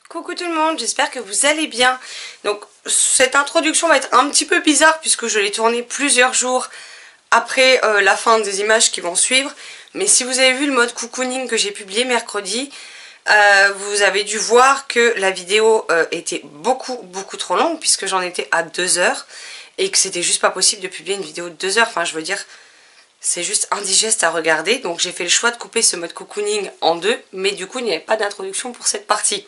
Coucou tout le monde, j'espère que vous allez bien. Donc cette introduction va être un petit peu bizarre puisque je l'ai tournée plusieurs jours après la fin des images qui vont suivre. Mais si vous avez vu le mode cocooning que j'ai publié mercredi, vous avez dû voir que la vidéo était beaucoup trop longue puisque j'en étais à 2 heures et que c'était juste pas possible de publier une vidéo de 2 heures. Enfin je veux dire, c'est juste indigeste à regarder. Donc j'ai fait le choix de couper ce mode cocooning en deux, mais du coup il n'y avait pas d'introduction pour cette partie.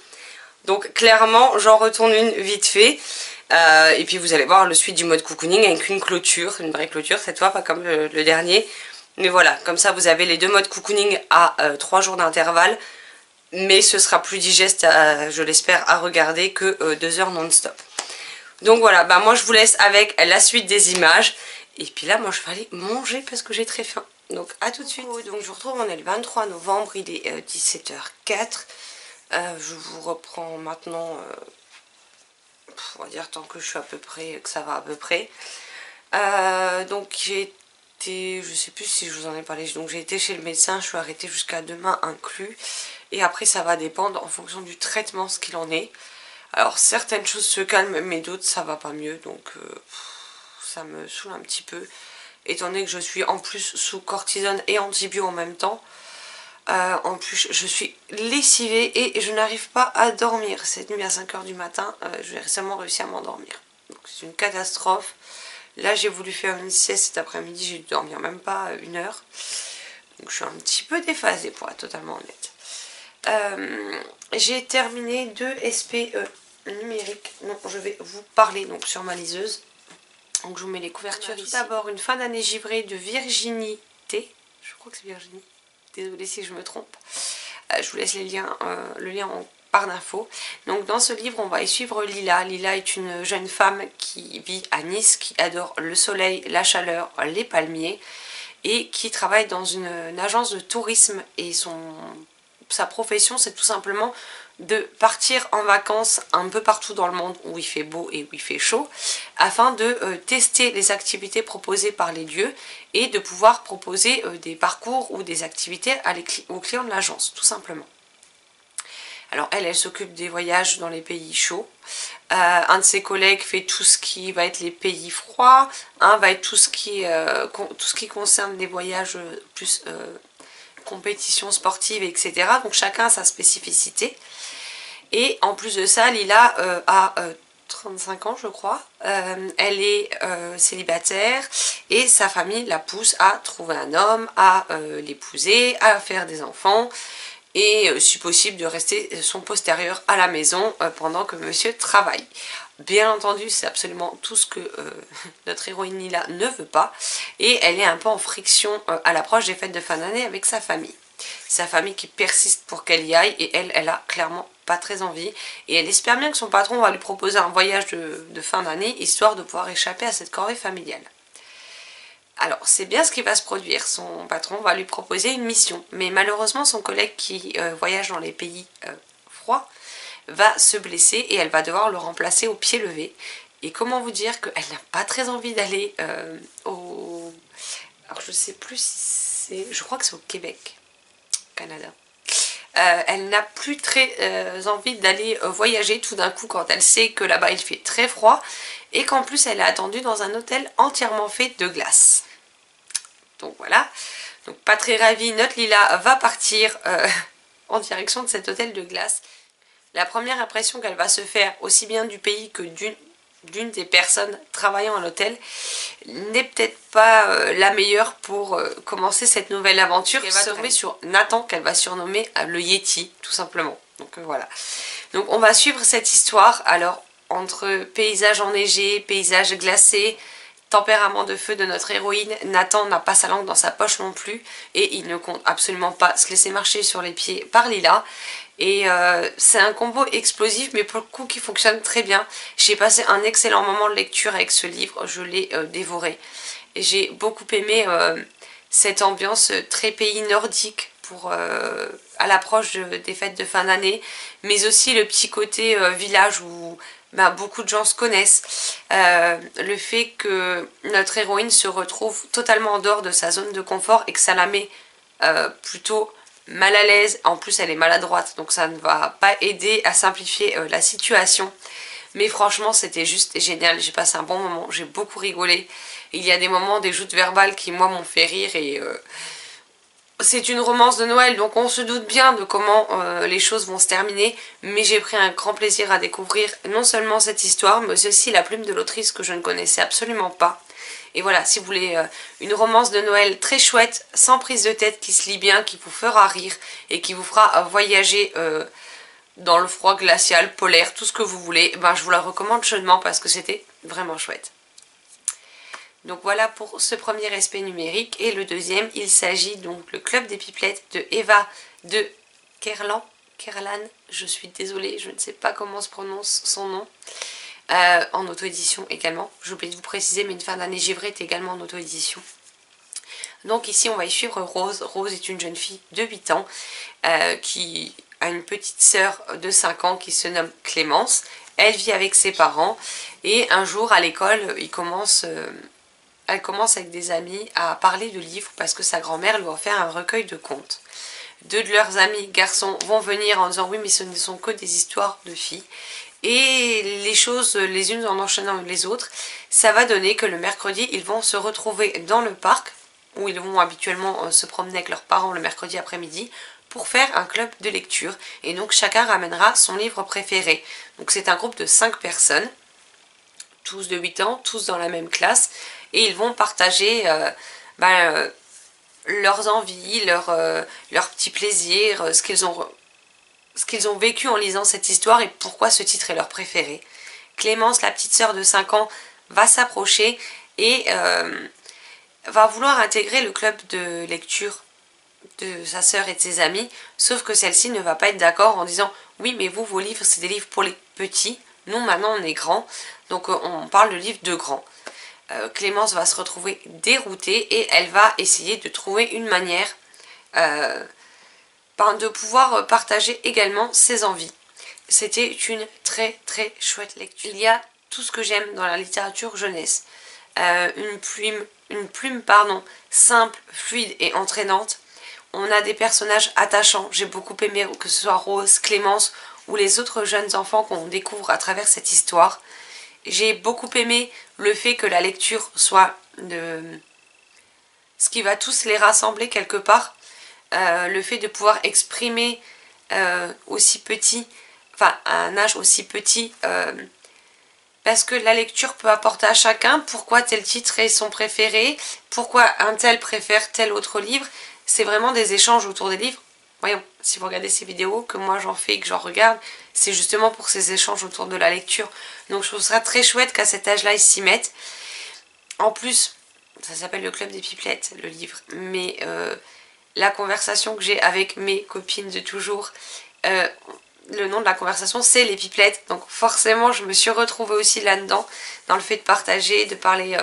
Donc clairement j'en retourne une vite fait et puis vous allez voir le suite du mode cocooning avec une clôture, une vraie clôture cette fois, pas comme le dernier. Mais voilà, comme ça vous avez les deux modes cocooning à 3 jours d'intervalle, mais ce sera plus digeste je l'espère à regarder que 2 heures non-stop. Donc voilà, bah moi je vous laisse avec la suite des images et puis là moi je vais aller manger parce que j'ai très faim. Donc à tout de suite. Donc je vous retrouve, on est le 23 novembre, il est 17h04. Je vous reprends maintenant, on va dire tant que je suis à peu près, que ça va à peu près. Donc j'ai été, je sais plus si je vous en ai parlé, donc j'ai été chez le médecin, je suis arrêtée jusqu'à demain inclus. Et après ça va dépendre en fonction du traitement ce qu'il en est. Alors certaines choses se calment mais d'autres ça va pas mieux, donc ça me saoule un petit peu. Étant donné que je suis en plus sous cortisone et antibio en même temps. En plus je suis lessivée et je n'arrive pas à dormir. Cette nuit à 5 h du matin, j'ai récemment réussi à m'endormir. Donc c'est une catastrophe. Là j'ai voulu faire une sieste cet après-midi, j'ai dû dormir même pas 1 heure. Donc je suis un petit peu déphasée pour être totalement honnête. J'ai terminé 2 SPE numériques dont je vais vous parler donc sur ma liseuse. Donc je vous mets les couvertures ici. D'abord une fin d'année givrée de Virginie T. Je crois que c'est Virginie. Désolée si je me trompe. Je vous laisse les liens, le lien en barre d'infos. Donc dans ce livre, on va y suivre Lila. Lila est une jeune femme qui vit à Nice, qui adore le soleil, la chaleur, les palmiers et qui travaille dans une agence de tourisme. Et sa profession, c'est tout simplement de partir en vacances un peu partout dans le monde où il fait beau et où il fait chaud afin de tester les activités proposées par les lieux et de pouvoir proposer des parcours ou des activités aux clients de l'agence tout simplement. Alors elle s'occupe des voyages dans les pays chauds. Un de ses collègues fait tout ce qui va être les pays froids, un va être tout ce qui concerne les voyages plus compétition sportive, etc. Donc chacun a sa spécificité. Et en plus de ça, Lila a 35 ans je crois. Elle est célibataire et sa famille la pousse à trouver un homme, à l'épouser, à faire des enfants et si possible de rester son postérieur à la maison pendant que monsieur travaille. Bien entendu, c'est absolument tout ce que notre héroïne Lila ne veut pas. Et elle est un peu en friction à l'approche des fêtes de fin d'année avec sa famille. Sa famille qui persiste pour qu'elle y aille et elle a clairement pas très envie. Et elle espère bien que son patron va lui proposer un voyage de fin d'année histoire de pouvoir échapper à cette corvée familiale. Alors c'est bien ce qui va se produire, son patron va lui proposer une mission. Mais malheureusement son collègue qui voyage dans les pays froids va se blesser et elle va devoir le remplacer au pied levé. Et comment vous dire qu'elle n'a pas très envie d'aller au... Alors je sais plus si c'est... Je crois que c'est au Québec, Canada. Elle n'a plus très envie d'aller voyager tout d'un coup quand elle sait que là-bas il fait très froid et qu'en plus elle est attendue dans un hôtel entièrement fait de glace. Donc voilà, donc pas très ravie, notre Lila va partir en direction de cet hôtel de glace. La première impression qu'elle va se faire aussi bien du pays que d'une des personnes travaillant à l'hôtel n'est peut-être pas la meilleure pour commencer cette nouvelle aventure. Elle va tomber sur Nathan qu'elle va surnommer le Yeti tout simplement. Donc voilà. Donc on va suivre cette histoire alors entre paysages enneigés, paysages glacés, tempérament de feu de notre héroïne. Nathan n'a pas sa langue dans sa poche non plus et il ne compte absolument pas se laisser marcher sur les pieds par Lila. Et c'est un combo explosif mais pour le coup qui fonctionne très bien. J'ai passé un excellent moment de lecture avec ce livre, je l'ai dévoré. Et j'ai beaucoup aimé cette ambiance très pays nordique pour à l'approche des fêtes de fin d'année. Mais aussi le petit côté village où beaucoup de gens se connaissent. Le fait que notre héroïne se retrouve totalement en dehors de sa zone de confort et que ça la met plutôt mal à l'aise. En plus elle est maladroite, donc ça ne va pas aider à simplifier la situation. Mais franchement c'était juste génial, j'ai passé un bon moment, j'ai beaucoup rigolé. Il y a des moments, des joutes verbales qui moi m'ont fait rire et c'est une romance de Noël, donc on se doute bien de comment les choses vont se terminer, mais j'ai pris un grand plaisir à découvrir non seulement cette histoire, mais aussi la plume de l'autrice que je ne connaissais absolument pas. Et voilà, si vous voulez une romance de Noël très chouette, sans prise de tête, qui se lit bien, qui vous fera rire et qui vous fera voyager dans le froid glacial, polaire, tout ce que vous voulez, ben, je vous la recommande chaudement parce que c'était vraiment chouette. Donc voilà pour ce premier aspect numérique. Et le deuxième, il s'agit donc le Club des Pipelettes de Eva de Kerlan. Je suis désolée, je ne sais pas comment se prononce son nom. En auto-édition également. J'ai oublié de vous préciser, mais Une fin d'année givrée est également en auto-édition. Donc ici on va y suivre Rose. Rose est une jeune fille de 8 ans qui a une petite sœur de 5 ans qui se nomme Clémence. Elle vit avec ses parents et un jour à l'école elle commence avec des amis à parler de livres parce que sa grand-mère lui a offert un recueil de contes. Deux de leurs amis garçons vont venir en disant oui mais ce ne sont que des histoires de filles. Et les choses les unes en enchaînant les autres, ça va donner que le mercredi ils vont se retrouver dans le parc où ils vont habituellement se promener avec leurs parents le mercredi après-midi pour faire un club de lecture. Et donc chacun ramènera son livre préféré. Donc c'est un groupe de 5 personnes, tous de 8 ans, tous dans la même classe. Et ils vont partager leurs envies, leurs petits plaisirs, ce qu'ils ont vécu en lisant cette histoire et pourquoi ce titre est leur préféré. Clémence, la petite sœur de 5 ans, va s'approcher et va vouloir intégrer le club de lecture de sa sœur et de ses amis, sauf que celle-ci ne va pas être d'accord en disant oui mais vous vos livres c'est des livres pour les petits, nous maintenant on est grands, donc on parle de livres de grands. Clémence va se retrouver déroutée et elle va essayer de trouver une manière de pouvoir partager également ses envies. C'était une très très chouette lecture. Il y a tout ce que j'aime dans la littérature jeunesse. Une plume simple, fluide et entraînante. On a des personnages attachants. J'ai beaucoup aimé que ce soit Rose, Clémence ou les autres jeunes enfants qu'on découvre à travers cette histoire. J'ai beaucoup aimé le fait que la lecture soit ce qui va tous les rassembler quelque part. Le fait de pouvoir exprimer aussi petit, enfin à un âge aussi petit, parce que la lecture peut apporter à chacun pourquoi tel titre est son préféré, pourquoi un tel préfère tel autre livre. C'est vraiment des échanges autour des livres. Voyons, si vous regardez ces vidéos, que moi j'en fais et que j'en regarde, c'est justement pour ces échanges autour de la lecture. Donc je trouve ça très chouette qu'à cet âge-là ils s'y mettent. En plus, ça s'appelle le Club des Pipelettes, le livre, mais la conversation que j'ai avec mes copines de toujours, le nom de la conversation c'est les pipelettes, donc forcément je me suis retrouvée aussi là-dedans, dans le fait de partager, de parler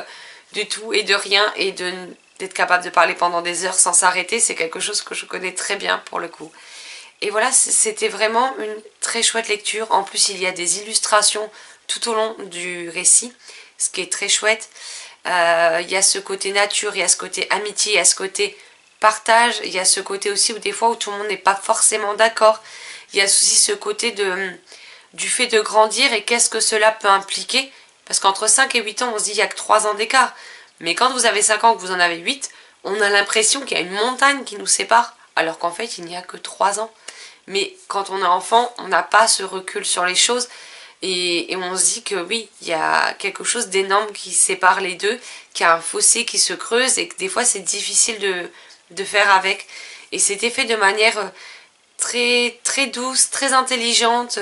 de tout et de rien, et d'être capable de parler pendant des heures sans s'arrêter, c'est quelque chose que je connais très bien pour le coup. Et voilà, c'était vraiment une très chouette lecture. En plus il y a des illustrations tout au long du récit, ce qui est très chouette. Il y a ce côté nature, il y a ce côté amitié, il y a ce côté partage, il y a ce côté aussi où des fois où tout le monde n'est pas forcément d'accord. Il y a aussi ce côté du fait de grandir et qu'est-ce que cela peut impliquer. Parce qu'entre 5 et 8 ans, on se dit il n'y a que 3 ans d'écart. Mais quand vous avez 5 ans et que vous en avez 8, on a l'impression qu'il y a une montagne qui nous sépare. Alors qu'en fait, il n'y a que 3 ans. Mais quand on est enfant, on n'a pas ce recul sur les choses. Et on se dit que oui, il y a quelque chose d'énorme qui sépare les deux, qu'il y a un fossé qui se creuse et que des fois c'est difficile de faire avec. Et c'était fait de manière très, très douce, très intelligente,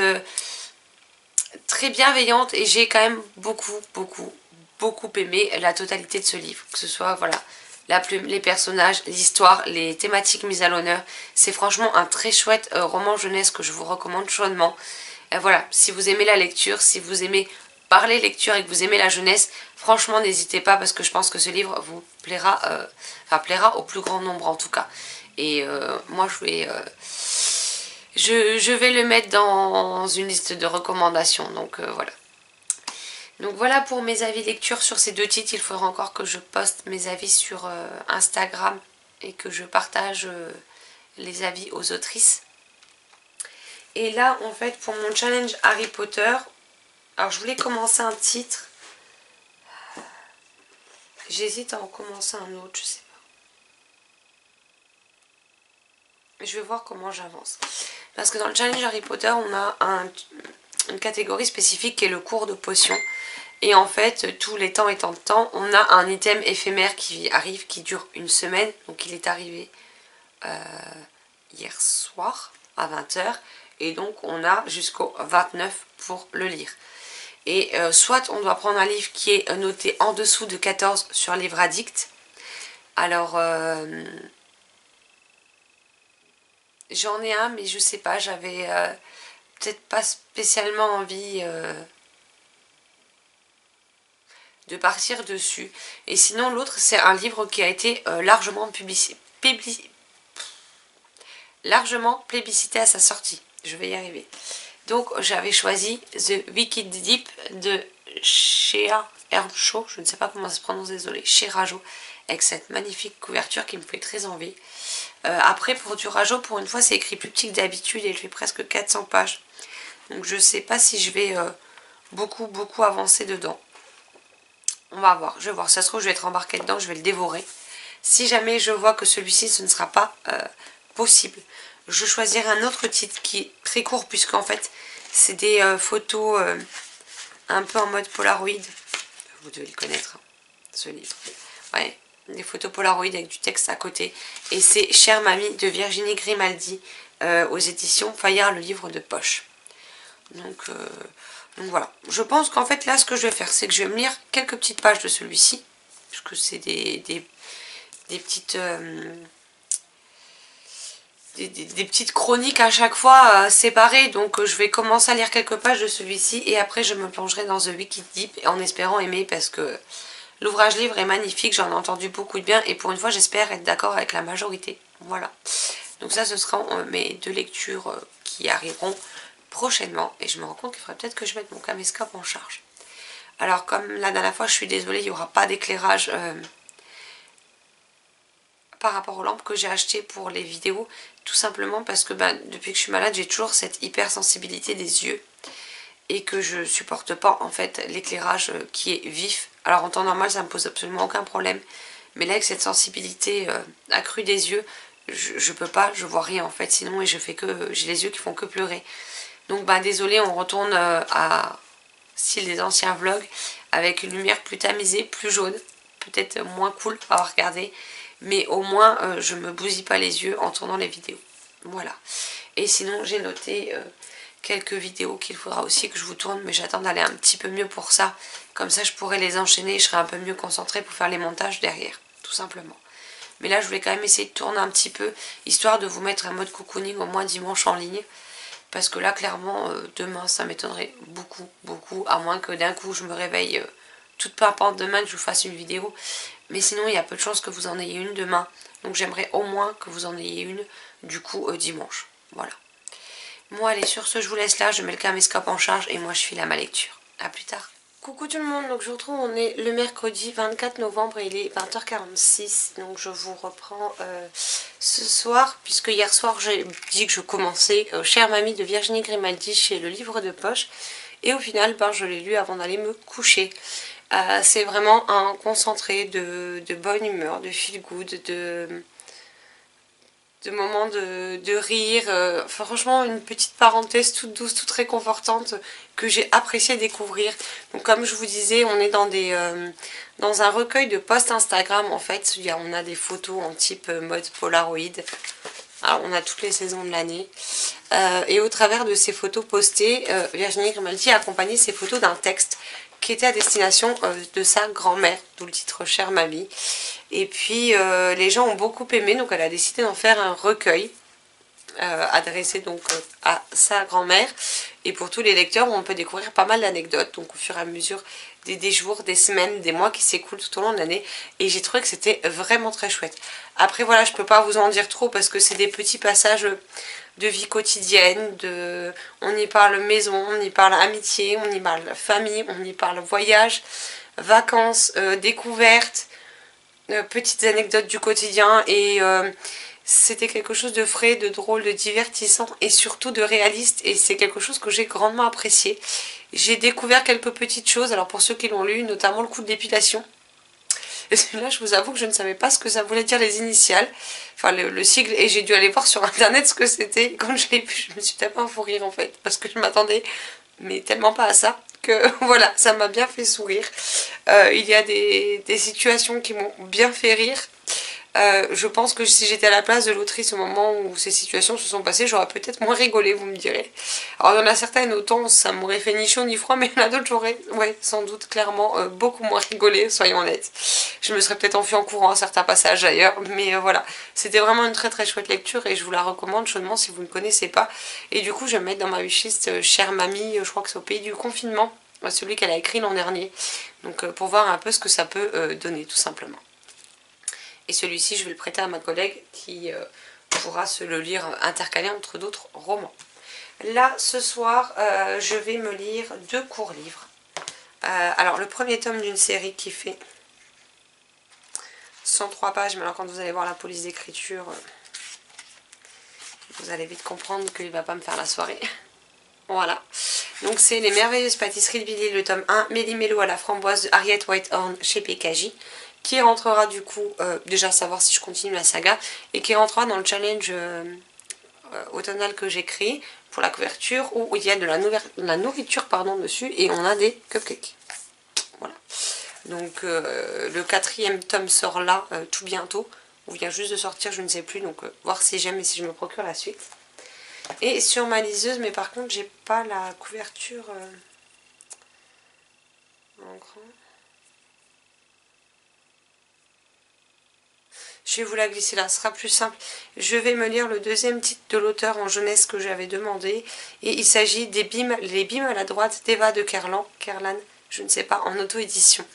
très bienveillante, et j'ai quand même beaucoup aimé la totalité de ce livre, que ce soit voilà la plume, les personnages, l'histoire, les thématiques mises à l'honneur. C'est franchement un très chouette roman jeunesse que je vous recommande chaudement. Voilà, si vous aimez la lecture, si vous aimez parler lecture et que vous aimez la jeunesse, franchement n'hésitez pas parce que je pense que ce livre vous plaira, plaira au plus grand nombre en tout cas. Et moi je vais le mettre dans une liste de recommandations, donc voilà. Donc voilà pour mes avis lecture sur ces deux titres. Il faudra encore que je poste mes avis sur Instagram et que je partage les avis aux autrices. Et là en fait pour mon challenge Harry Potter, alors je voulais commencer un titre, j'hésite à en commencer un autre, je sais pas. Je vais voir comment j'avance. Parce que dans le challenge Harry Potter on a une catégorie spécifique qui est le cours de potions. Et en fait, tous les temps étant de temps, on a un item éphémère qui arrive, qui dure une semaine. Donc il est arrivé hier soir à 20 h. Et donc on a jusqu'au 29 pour le lire. Et soit on doit prendre un livre qui est noté en dessous de 14 sur Livre Addict. Alors j'en ai un mais je sais pas, j'avais peut-être pas spécialement envie de partir dessus. Et sinon l'autre c'est un livre qui a été largement plébiscité à sa sortie. Je vais y arriver. Donc j'avais choisi The Wicked Deep de Shea Herbshaw, je ne sais pas comment ça se prononce, désolé, Shea Rajo, avec cette magnifique couverture qui me fait très envie. Après pour du Rajo, pour une fois c'est écrit plus petit que d'habitude et il fait presque 400 pages. Donc je sais pas si je vais beaucoup avancer dedans. On va voir, je vais voir, ça se trouve je vais être embarquée dedans, je vais le dévorer. Si jamais je vois que celui-ci ce ne sera pas possible, je choisirai un autre titre qui est très court puisqu'en fait c'est des photos un peu en mode Polaroid. Vous devez le connaître, hein, ce livre. Ouais, des photos Polaroid avec du texte à côté. Et c'est Chère Mamie de Virginie Grimaldi aux éditions Fayard, le livre de poche. Donc voilà, je pense qu'en fait là ce que je vais faire c'est que je vais me lire quelques petites pages de celui-ci, puisque c'est des petites des petites chroniques à chaque fois séparées, donc je vais commencer à lire quelques pages de celui-ci et après je me plongerai dans The Wicked Deep en espérant aimer, parce que l'ouvrage livre est magnifique, j'en ai entendu beaucoup de bien et pour une fois j'espère être d'accord avec la majorité. Voilà, donc ça ce sera mes 2 lectures qui arriveront prochainement et je me rends compte qu'il faudrait peut-être que je mette mon caméscope en charge. Alors comme la dernière fois je suis désolée, il n'y aura pas d'éclairage par rapport aux lampes que j'ai achetées pour les vidéos, tout simplement parce que depuis que je suis malade j'ai toujours cette hypersensibilité des yeux et que je supporte pas en fait l'éclairage qui est vif. Alors en temps normal ça me pose absolument aucun problème, mais là avec cette sensibilité accrue des yeux, je peux pas, je vois rien en fait sinon, et j'ai les yeux qui font que pleurer. Donc désolé, on retourne à style des anciens vlogs avec une lumière plus tamisée, plus jaune, peut-être moins cool à regarder, mais au moins je me bousille pas les yeux en tournant les vidéos. Voilà. Et sinon j'ai noté quelques vidéos qu'il faudra aussi que je vous tourne, mais j'attends d'aller un petit peu mieux pour ça. Comme ça je pourrai les enchaîner et je serai un peu mieux concentrée pour faire les montages derrière, tout simplement. Mais là je voulais quand même essayer de tourner un petit peu, histoire de vous mettre un mode cocooning au moins dimanche en ligne. Parce que là, clairement, demain, ça m'étonnerait beaucoup, à moins que d'un coup, je me réveille toute pimpante demain que je vous fasse une vidéo. Mais sinon, il y a peu de chances que vous en ayez une demain. Donc j'aimerais au moins que vous en ayez une, du coup, dimanche. Voilà. Bon, allez, sur ce, je vous laisse là. Je mets le caméscope en charge et moi, je file à ma lecture. A plus tard. Coucou tout le monde, donc je vous retrouve, on est le mercredi 24 novembre et il est 20h46, donc je vous reprends ce soir, puisque hier soir j'ai dit que je commençais Chère Mamie de Virginie Grimaldi chez le livre de poche, et au final je l'ai lu avant d'aller me coucher. C'est vraiment un concentré de bonne humeur, de feel good, de moments de rire, franchement une petite parenthèse toute douce, toute réconfortante que j'ai apprécié découvrir. Donc comme je vous disais, on est dans un recueil de posts Instagram en fait, on a des photos en type mode Polaroid. Alors on a toutes les saisons de l'année et au travers de ces photos postées, Virginie Grimaldi a accompagné ces photos d'un texte qui était à destination de sa grand-mère, d'où le titre Chère Mamie. Et puis les gens ont beaucoup aimé, donc elle a décidé d'en faire un recueil adressé donc à sa grand-mère. Et pour tous les lecteurs, on peut découvrir pas mal d'anecdotes, donc au fur et à mesure des jours, des semaines, des mois qui s'écoulent tout au long de l'année. Et j'ai trouvé que c'était vraiment très chouette. Après voilà, je peux pas vous en dire trop parce que c'est des petits passages de vie quotidienne, on y parle maison, on y parle amitié, on y parle famille, on y parle voyage, vacances, découvertes, petites anecdotes du quotidien et C'était quelque chose de frais, de drôle, de divertissant et surtout de réaliste, et c'est quelque chose que j'ai grandement apprécié. J'ai découvert quelques petites choses, alors pour ceux qui l'ont lu, notamment le coup de l'épilation. Et là, je vous avoue que je ne savais pas ce que ça voulait dire les initiales, enfin le sigle, et j'ai dû aller voir sur internet ce que c'était. Quand je l'ai vu, je me suis tapé un fou rire en fait, parce que je m'attendais, mais tellement pas à ça, que voilà, ça m'a bien fait sourire. Il y a des situations qui m'ont bien fait rire. Je pense que si j'étais à la place de l'autrice au moment où ces situations se sont passées, j'aurais peut-être moins rigolé, vous me direz. Alors il y en a certaines, autant ça m'aurait fait ni chaud ni froid, mais il y en a d'autres, j'aurais, ouais, sans doute, clairement, beaucoup moins rigolé, soyons honnêtes. Je me serais peut-être enfuie en courant à certains passages d'ailleurs, mais voilà. C'était vraiment une très très chouette lecture et je vous la recommande chaudement si vous ne connaissez pas. Et du coup, je vais me mettre dans ma wishlist Chère Mamie, je crois que c'est au pays du confinement, celui qu'elle a écrit l'an dernier. Donc pour voir un peu ce que ça peut donner, tout simplement. Et celui-ci, je vais le prêter à ma collègue qui pourra se le lire intercalé entre d'autres romans. Là, ce soir, je vais me lire 2 courts livres. Alors, le premier tome d'une série qui fait 103 pages, mais alors quand vous allez voir la police d'écriture, vous allez vite comprendre qu'il ne va pas me faire la soirée. Voilà. Donc, c'est Les Merveilleuses Pâtisseries de Billy, le tome 1, Méli-Mélo à la framboise de Harriet Whitehorn chez PKJ. Qui rentrera du coup, déjà savoir si je continue la saga, et qui rentrera dans le challenge automnal que j'ai créé pour la couverture, où il y a de la nourriture pardon, dessus, et on a des cupcakes. Voilà. Donc le 4e tome sort là, tout bientôt, ou vient juste de sortir, je ne sais plus, donc voir si j'aime et si je me procure la suite. Et sur ma liseuse, mais par contre j'ai pas la couverture en grand. Je vais vous la glisser là, ce sera plus simple. Je vais me lire le 2e titre de l'auteur en jeunesse que j'avais demandé. Et il s'agit des Les Bimes à la droite d'Eva de Kerlan, je ne sais pas, en auto-édition.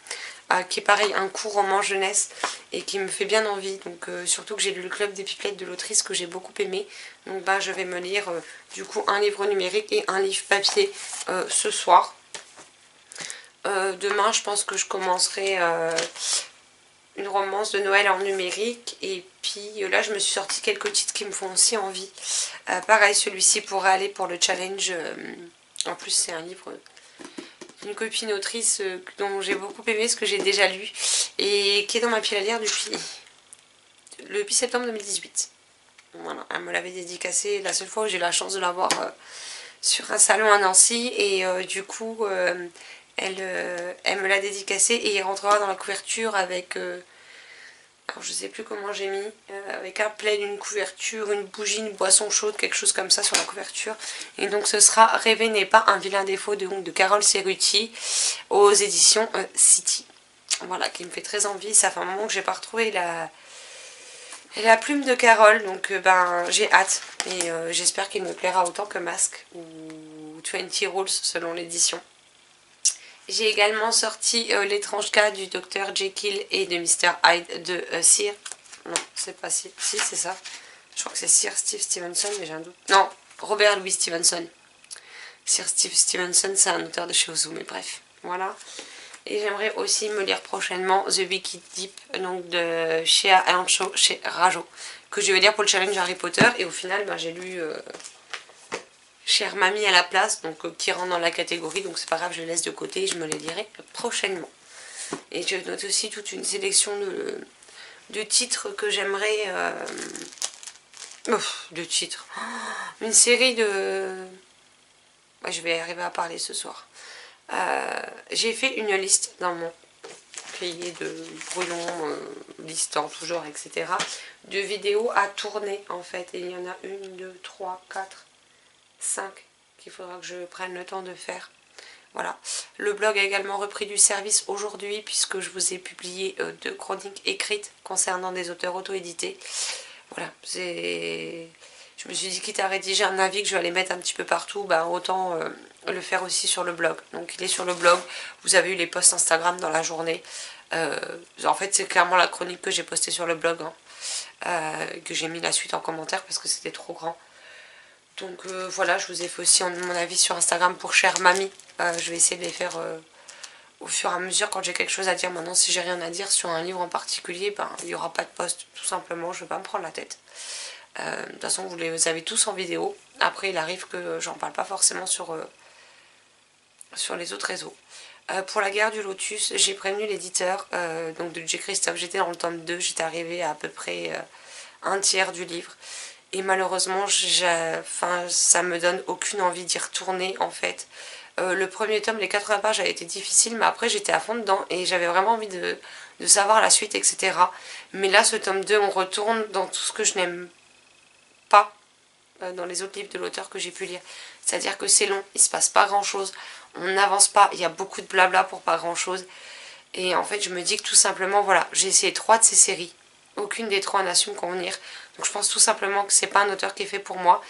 Qui est pareil, un court roman jeunesse et qui me fait bien envie. Donc surtout que j'ai lu le Club des Pipelettes de l'autrice que j'ai beaucoup aimé. Donc bah, je vais me lire du coup un livre numérique et un livre papier ce soir. Demain je pense que je commencerai... une romance de Noël en numérique, et puis là je me suis sorti quelques titres qui me font aussi envie. Pareil, celui-ci pourrait aller pour le challenge, en plus c'est un livre d'une copine autrice dont j'ai beaucoup aimé, ce que j'ai déjà lu, et qui est dans ma pile à lire depuis le 8 septembre 2018. Voilà, elle me l'avait dédicacé la seule fois où j'ai eu la chance de l'avoir sur un salon à Nancy, et du coup... elle me l'a dédicacé et il rentrera dans la couverture avec, alors je sais plus comment j'ai mis, avec un plaid, une couverture, une bougie, une boisson chaude, quelque chose comme ça sur la couverture. Et donc ce sera Rêver n'est pas un vilain défaut de Carole Cerruti aux éditions City. Voilà, qui me fait très envie. Ça fait un moment que j'ai pas retrouvé la plume de Carole, donc ben j'ai hâte. Et j'espère qu'il me plaira autant que Masque ou 20 Rules selon l'édition. J'ai également sorti L'étrange cas du Dr Jekyll et de Mr Hyde de Sir. Non, c'est pas Sir. Si, c'est ça. Je crois que c'est Sir Steve Stevenson, mais j'ai un doute. Non, Robert Louis Stevenson. Sir Steve Stevenson, c'est un auteur de chez Ozu, mais bref. Voilà. Et j'aimerais aussi me lire prochainement The Wicked Deep, donc de Shea Earnshaw chez Rajo, que je vais lire pour le challenge Harry Potter. Et au final, ben, j'ai lu... Chère Mamie à la place, donc qui rentre dans la catégorie, donc c'est pas grave, je les laisse de côté et je me les lirai prochainement. Et je note aussi toute une sélection de titres que j'aimerais... de titres. Une série de... Ouais, je vais arriver à parler ce soir. J'ai fait une liste dans mon cahier de brouillon, listant tout genre, etc. de vidéos à tourner en fait. Et il y en a 1, 2, 3, 4... 5 qu'il faudra que je prenne le temps de faire. Voilà. Le blog a également repris du service aujourd'hui puisque je vous ai publié 2 chroniques écrites concernant des auteurs auto-édités. Voilà. Je me suis dit quitte à rédiger un avis que je vais aller mettre un petit peu partout, bah, autant le faire aussi sur le blog. Donc il est sur le blog. Vous avez eu les posts Instagram dans la journée. En fait c'est clairement la chronique que j'ai postée sur le blog. Hein, que j'ai mis la suite en commentaire parce que c'était trop grand. Donc voilà, je vous ai fait aussi mon avis sur Instagram pour Chère Mamie. Je vais essayer de les faire au fur et à mesure quand j'ai quelque chose à dire. Maintenant, si j'ai rien à dire sur un livre en particulier, ben, il n'y aura pas de post, tout simplement, je ne vais pas me prendre la tête. De toute façon, vous les avez tous en vidéo. Après, il arrive que j'en parle pas forcément sur les autres réseaux. Pour la guerre du Lotus, j'ai prévenu l'éditeur donc de J. Christophe. J'étais dans le tome 2, j'étais arrivée à peu près un tiers du livre. Et malheureusement, ça me donne aucune envie d'y retourner en fait. Le premier tome, les 80 pages, a été difficile, mais après j'étais à fond dedans et j'avais vraiment envie de savoir la suite, etc. Mais là, ce tome 2, on retourne dans tout ce que je n'aime pas dans les autres livres de l'auteur que j'ai pu lire. C'est-à-dire que c'est long, il se passe pas grand-chose, on n'avance pas, il y a beaucoup de blabla pour pas grand-chose. Et en fait, je me dis que tout simplement, voilà, j'ai essayé 3 de ces séries. Aucune des 3 n'a su me convenir. Donc je pense tout simplement que c'est pas un auteur qui est fait pour moi.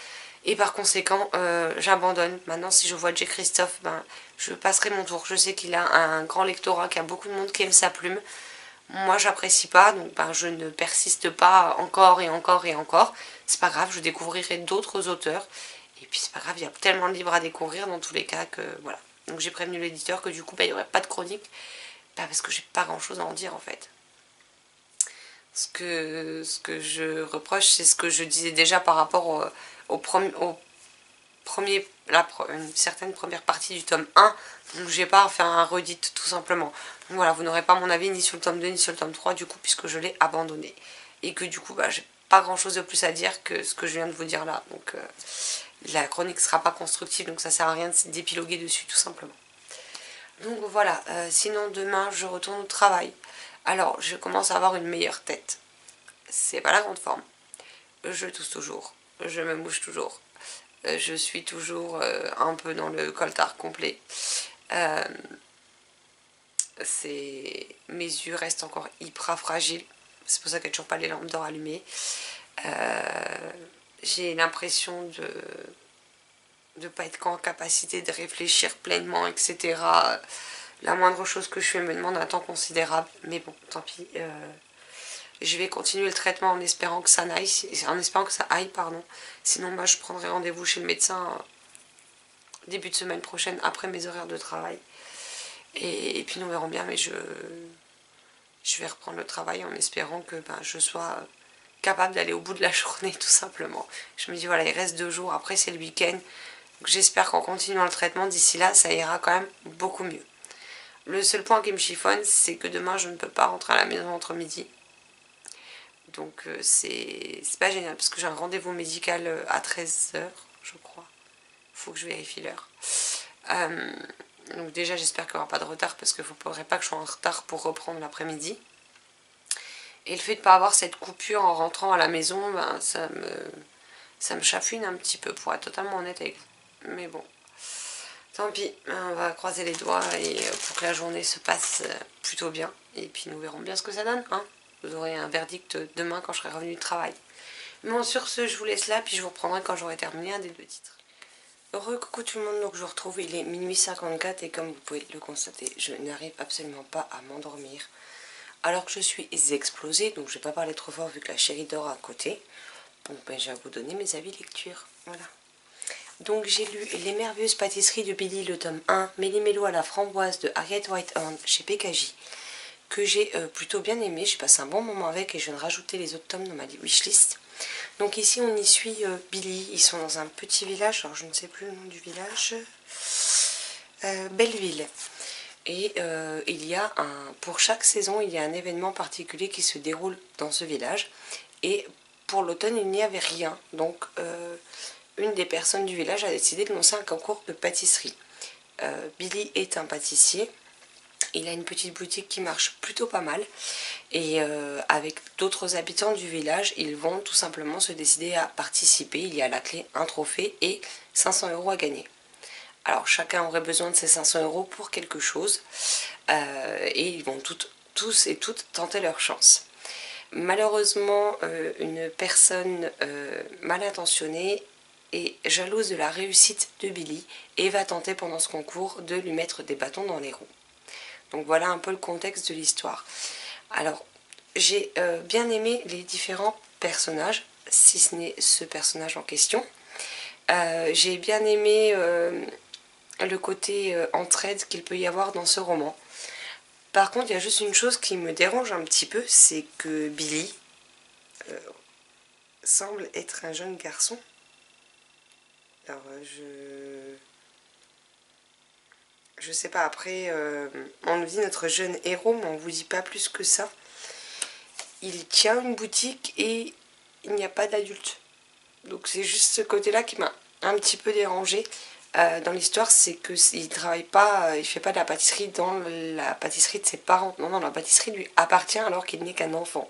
Et par conséquent, j'abandonne. Maintenant, si je vois J. Christophe, ben, je passerai mon tour. Je sais qu'il a un grand lectorat, qu'il y a beaucoup de monde qui aime sa plume. Moi, j'apprécie pas, donc ben, je ne persiste pas encore et encore et encore. C'est pas grave, je découvrirai d'autres auteurs. Et puis c'est pas grave, il y a tellement de livres à découvrir dans tous les cas que voilà. Donc j'ai prévenu l'éditeur que du coup, ben, il n'y aurait pas de chronique. Ben, parce que j'ai pas grand chose à en dire en fait. Ce que je reproche, c'est ce que je disais déjà par rapport une certaine première partie du tome 1. Donc je vais pas faire un redit tout simplement. Donc voilà, vous n'aurez pas mon avis ni sur le tome 2 ni sur le tome 3 du coup, puisque je l'ai abandonné. Et que du coup, bah, j'ai pas grand chose de plus à dire que ce que je viens de vous dire là. Donc la chronique sera pas constructive, donc ça sert à rien d'épiloguer dessus tout simplement. Donc voilà, sinon demain je retourne au travail. Alors je commence à avoir une meilleure tête. C'est pas la grande forme. Je tousse toujours, je me mouche toujours. Je suis toujours un peu dans le coltard complet. Mes yeux restent encore hyper fragiles. C'est pour ça qu'il n'y a toujours pas les lampes d'or allumées. J'ai l'impression de ne pas être en capacité de réfléchir pleinement, etc. La moindre chose que je fais me demande un temps considérable. Mais bon, tant pis. Je vais continuer le traitement en espérant que ça aille, pardon. Sinon, moi, je prendrai rendez-vous chez le médecin début de semaine prochaine, après mes horaires de travail. Et puis nous verrons bien, mais je vais reprendre le travail en espérant que je sois capable d'aller au bout de la journée, tout simplement. Je me dis, voilà, il reste 2 jours, après c'est le week-end. J'espère qu'en continuant le traitement, d'ici là, ça ira quand même beaucoup mieux. Le seul point qui me chiffonne, c'est que demain, je ne peux pas rentrer à la maison entre midi. Donc c'est pas génial parce que j'ai un rendez-vous médical à 13h, je crois. Faut que je vérifie l'heure. Donc déjà j'espère qu'il n'y aura pas de retard parce qu'il ne faudrait pas que je sois en retard pour reprendre l'après-midi. Et le fait de ne pas avoir cette coupure en rentrant à la maison, ça me chafouine un petit peu pour être totalement honnête avec vous. Mais bon, tant pis, on va croiser les doigts et pour que la journée se passe plutôt bien. Et puis nous verrons bien ce que ça donne, hein. Vous aurez un verdict demain quand je serai revenu du travail. Bon, sur ce, je vous laisse là, puis je vous reprendrai quand j'aurai terminé un des 2 titres. Coucou tout le monde, donc je vous retrouve, il est minuit 54 et comme vous pouvez le constater, je n'arrive absolument pas à m'endormir. Alors que je suis explosée, donc je vais pas parler trop fort vu que la chérie dort à côté. Donc je vais vous donner mes avis lecture, voilà. Donc j'ai lu Les merveilleuses pâtisseries de Billy, le tome 1, Méli-Mélo à la framboise de Harriet Whitehorn chez PKJ. Que j'ai plutôt bien aimé, j'ai passé un bon moment avec et je viens de rajouter les autres tomes dans ma wishlist. Donc ici on y suit Billy, ils sont dans un petit village, alors je ne sais plus le nom du village, Belleville. Et pour chaque saison il y a un événement particulier qui se déroule dans ce village. Et pour l'automne il n'y avait rien, donc une des personnes du village a décidé de lancer un concours de pâtisserie. Billy est un pâtissier. Il a une petite boutique qui marche plutôt pas mal et avec d'autres habitants du village, ils vont tout simplement se décider à participer. Il y a à la clé un trophée et 500 € à gagner. Alors chacun aurait besoin de ces 500 € pour quelque chose et ils vont tous et toutes tenter leur chance. Malheureusement, une personne mal intentionnée est jalouse de la réussite de Billy et va tenter pendant ce concours de lui mettre des bâtons dans les roues. Donc voilà un peu le contexte de l'histoire. Alors, j'ai bien aimé les différents personnages, si ce n'est ce personnage en question. J'ai bien aimé le côté entraide qu'il peut y avoir dans ce roman. Par contre, il y a juste une chose qui me dérange un petit peu, c'est que Billy semble être un jeune garçon. Alors, je sais pas, après, on nous dit notre jeune héros, mais on vous dit pas plus que ça. Il tient une boutique et il n'y a pas d'adulte. Donc c'est juste ce côté-là qui m'a un petit peu dérangée dans l'histoire, c'est qu'il travaille pas, il fait pas de la pâtisserie dans la pâtisserie de ses parents. Non, non, la pâtisserie lui appartient alors qu'il n'est qu'un enfant.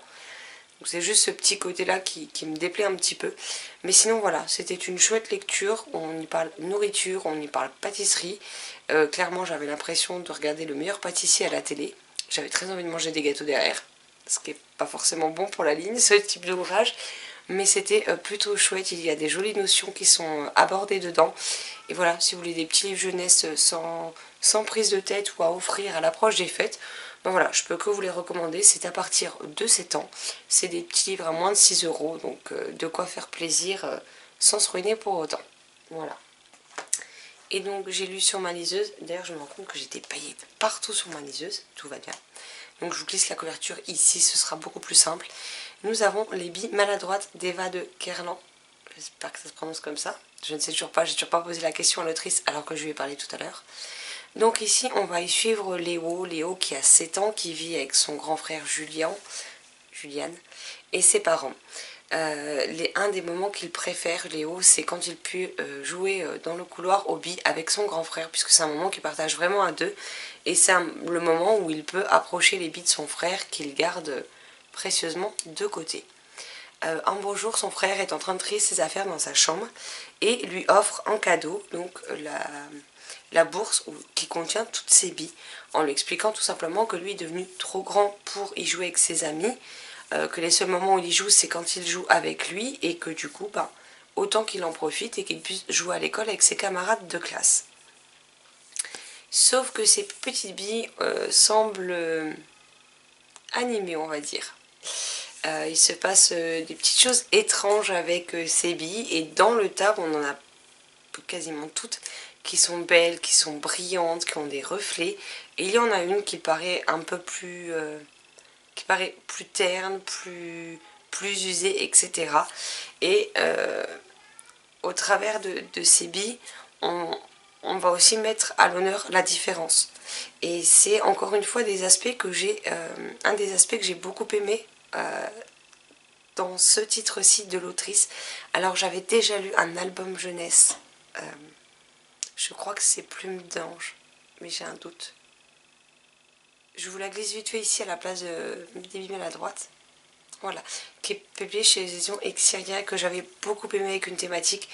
Donc c'est juste ce petit côté-là qui me déplaît un petit peu. Mais sinon voilà, c'était une chouette lecture. On y parle nourriture, on y parle pâtisserie. Clairement, j'avais l'impression de regarder le meilleur pâtissier à la télé. J'avais très envie de manger des gâteaux derrière, ce qui n'est pas forcément bon pour la ligne, ce type d'ouvrage. Mais c'était plutôt chouette, il y a des jolies notions qui sont abordées dedans. Et voilà, si vous voulez des petits livres jeunesse sans prise de tête ou à offrir à l'approche des fêtes, ben voilà, je peux que vous les recommander, c'est à partir de 7 ans. C'est des petits livres à moins de 6 €, donc de quoi faire plaisir sans se ruiner pour autant. Voilà. Et donc j'ai lu sur ma liseuse, d'ailleurs je me rends compte que j'ai des paillettes partout sur ma liseuse, tout va bien. Donc je vous glisse la couverture ici, ce sera beaucoup plus simple. Nous avons Les billes maladroites d'Eva de Kerlan. J'espère que ça se prononce comme ça. Je ne sais toujours pas, j'ai toujours pas posé la question à l'autrice alors que je lui ai parlé tout à l'heure. Donc ici on va y suivre Léo qui a 7 ans, qui vit avec son grand frère Julian et ses parents. Un des moments qu'il préfère, Léo, c'est quand il peut jouer dans le couloir aux billes avec son grand frère, puisque c'est un moment qu'il partage vraiment à deux, et c'est le moment où il peut approcher les billes de son frère qu'il garde précieusement de côté. Un beau jour, son frère est en train de trier ses affaires dans sa chambre et lui offre en cadeau donc la bourse qui contient toutes ses billes, en lui expliquant tout simplement que lui est devenu trop grand pour y jouer avec ses amis, que les seuls moments où il y joue c'est quand il joue avec lui, et que du coup autant qu'il en profite et qu'il puisse jouer à l'école avec ses camarades de classe. Sauf que ces petites billes semblent animées, on va dire. Il se passe des petites choses étranges avec ces billes, et dans le tas on en a quasiment toutes qui sont belles, qui sont brillantes, qui ont des reflets, et il y en a une qui paraît un peu plus terne, plus usée, etc. Et au travers de ces billes, on va aussi mettre à l'honneur la différence. Et c'est encore une fois des aspects que un des aspects que j'ai beaucoup aimé dans ce titre-ci de l'autrice. Alors j'avais déjà lu un album jeunesse, je crois que c'est Plume d'ange, mais j'ai un doute. Je vous la glisse vite fait ici à la place des billes à droite. Voilà, qui est publié chez les éditions Exiria, que j'avais beaucoup aimé, avec une thématique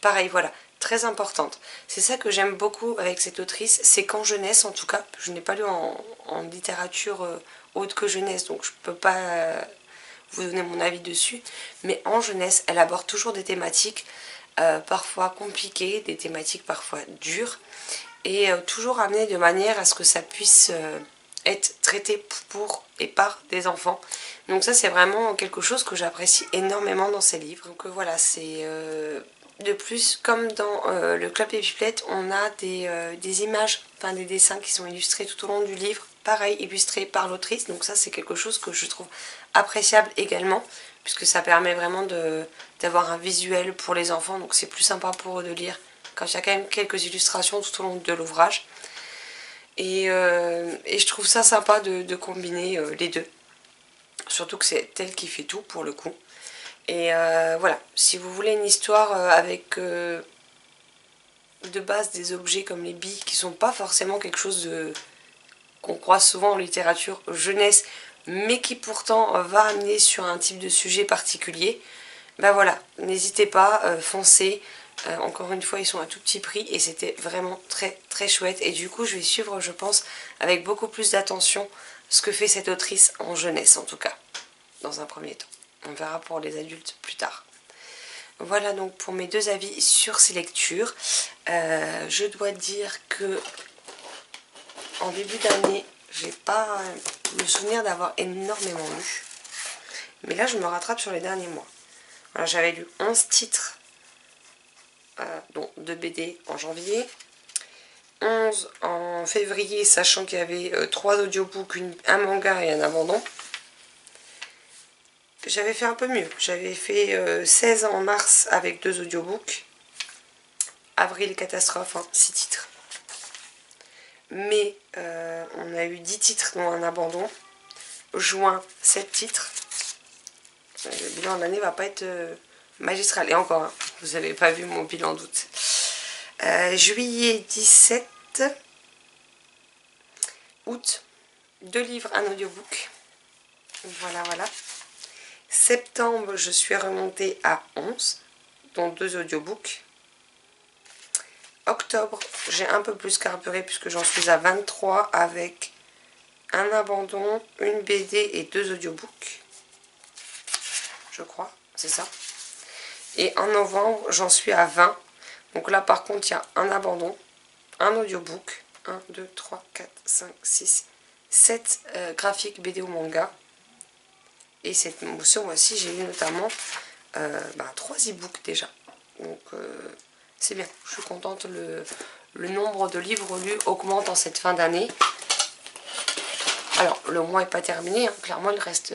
pareil, voilà, très importante. C'est ça que j'aime beaucoup avec cette autrice, c'est qu'en jeunesse en tout cas, je n'ai pas lu en littérature autre que jeunesse, donc je peux pas vous donner mon avis dessus, mais en jeunesse, elle aborde toujours des thématiques parfois compliquées, des thématiques parfois dures, et toujours amenées de manière à ce que ça puisse être traité pour et par des enfants. Donc ça c'est vraiment quelque chose que j'apprécie énormément dans ces livres. Donc voilà, c'est de plus, comme dans le Club des Pipelettes, on a des images, enfin des dessins qui sont illustrés tout au long du livre, pareil illustrés par l'autrice, donc ça c'est quelque chose que je trouve appréciable également, puisque ça permet vraiment d'avoir un visuel pour les enfants, donc c'est plus sympa pour eux de lire quand il y a quand même quelques illustrations tout au long de l'ouvrage. Et je trouve ça sympa de combiner les deux. Surtout que c'est elle qui fait tout pour le coup. Et voilà, si vous voulez une histoire avec de base des objets comme les billes qui sont pas forcément quelque chose qu'on croise souvent en littérature jeunesse, mais qui pourtant va amener sur un type de sujet particulier, ben voilà, n'hésitez pas, foncez. Encore une fois, ils sont à tout petit prix et c'était vraiment très très chouette. Et du coup, je vais suivre, je pense, avec beaucoup plus d'attention ce que fait cette autrice en jeunesse, en tout cas, dans un premier temps. On verra pour les adultes plus tard. Voilà donc pour mes deux avis sur ces lectures. Je dois dire que en début d'année, j'ai pas le souvenir d'avoir énormément lu. Mais là, je me rattrape sur les derniers mois. Voilà, j'avais lu 11 titres, dont 2 BD en janvier. 11 en février, sachant qu'il y avait 3 audiobooks, un manga et un abandon. J'avais fait un peu mieux. J'avais fait 16 en mars avec 2 audiobooks. Avril, catastrophe, hein, 6 titres. Mai, on a eu 10 titres dont un abandon. Juin, 7 titres. Le bilan de l'année va pas être magistral. Et encore, hein, vous n'avez pas vu mon bilan d'août. Juillet, 17. Août, 2 livres, un audiobook. Voilà, voilà. Septembre, je suis remontée à 11, dont 2 audiobooks. Octobre, j'ai un peu plus carburé puisque j'en suis à 23 avec un abandon, une BD et 2 audiobooks. Je crois, c'est ça. Et en novembre, j'en suis à 20. Donc là, par contre, il y a un abandon, un audiobook, 1, 2, 3, 4, 5, 6, 7 graphiques BD ou manga. Et ce mois-ci, j'ai eu notamment 3 e-books déjà. Donc c'est bien, je suis contente. Le nombre de livres lus augmente en cette fin d'année. Alors, le mois n'est pas terminé, hein. Clairement, il reste...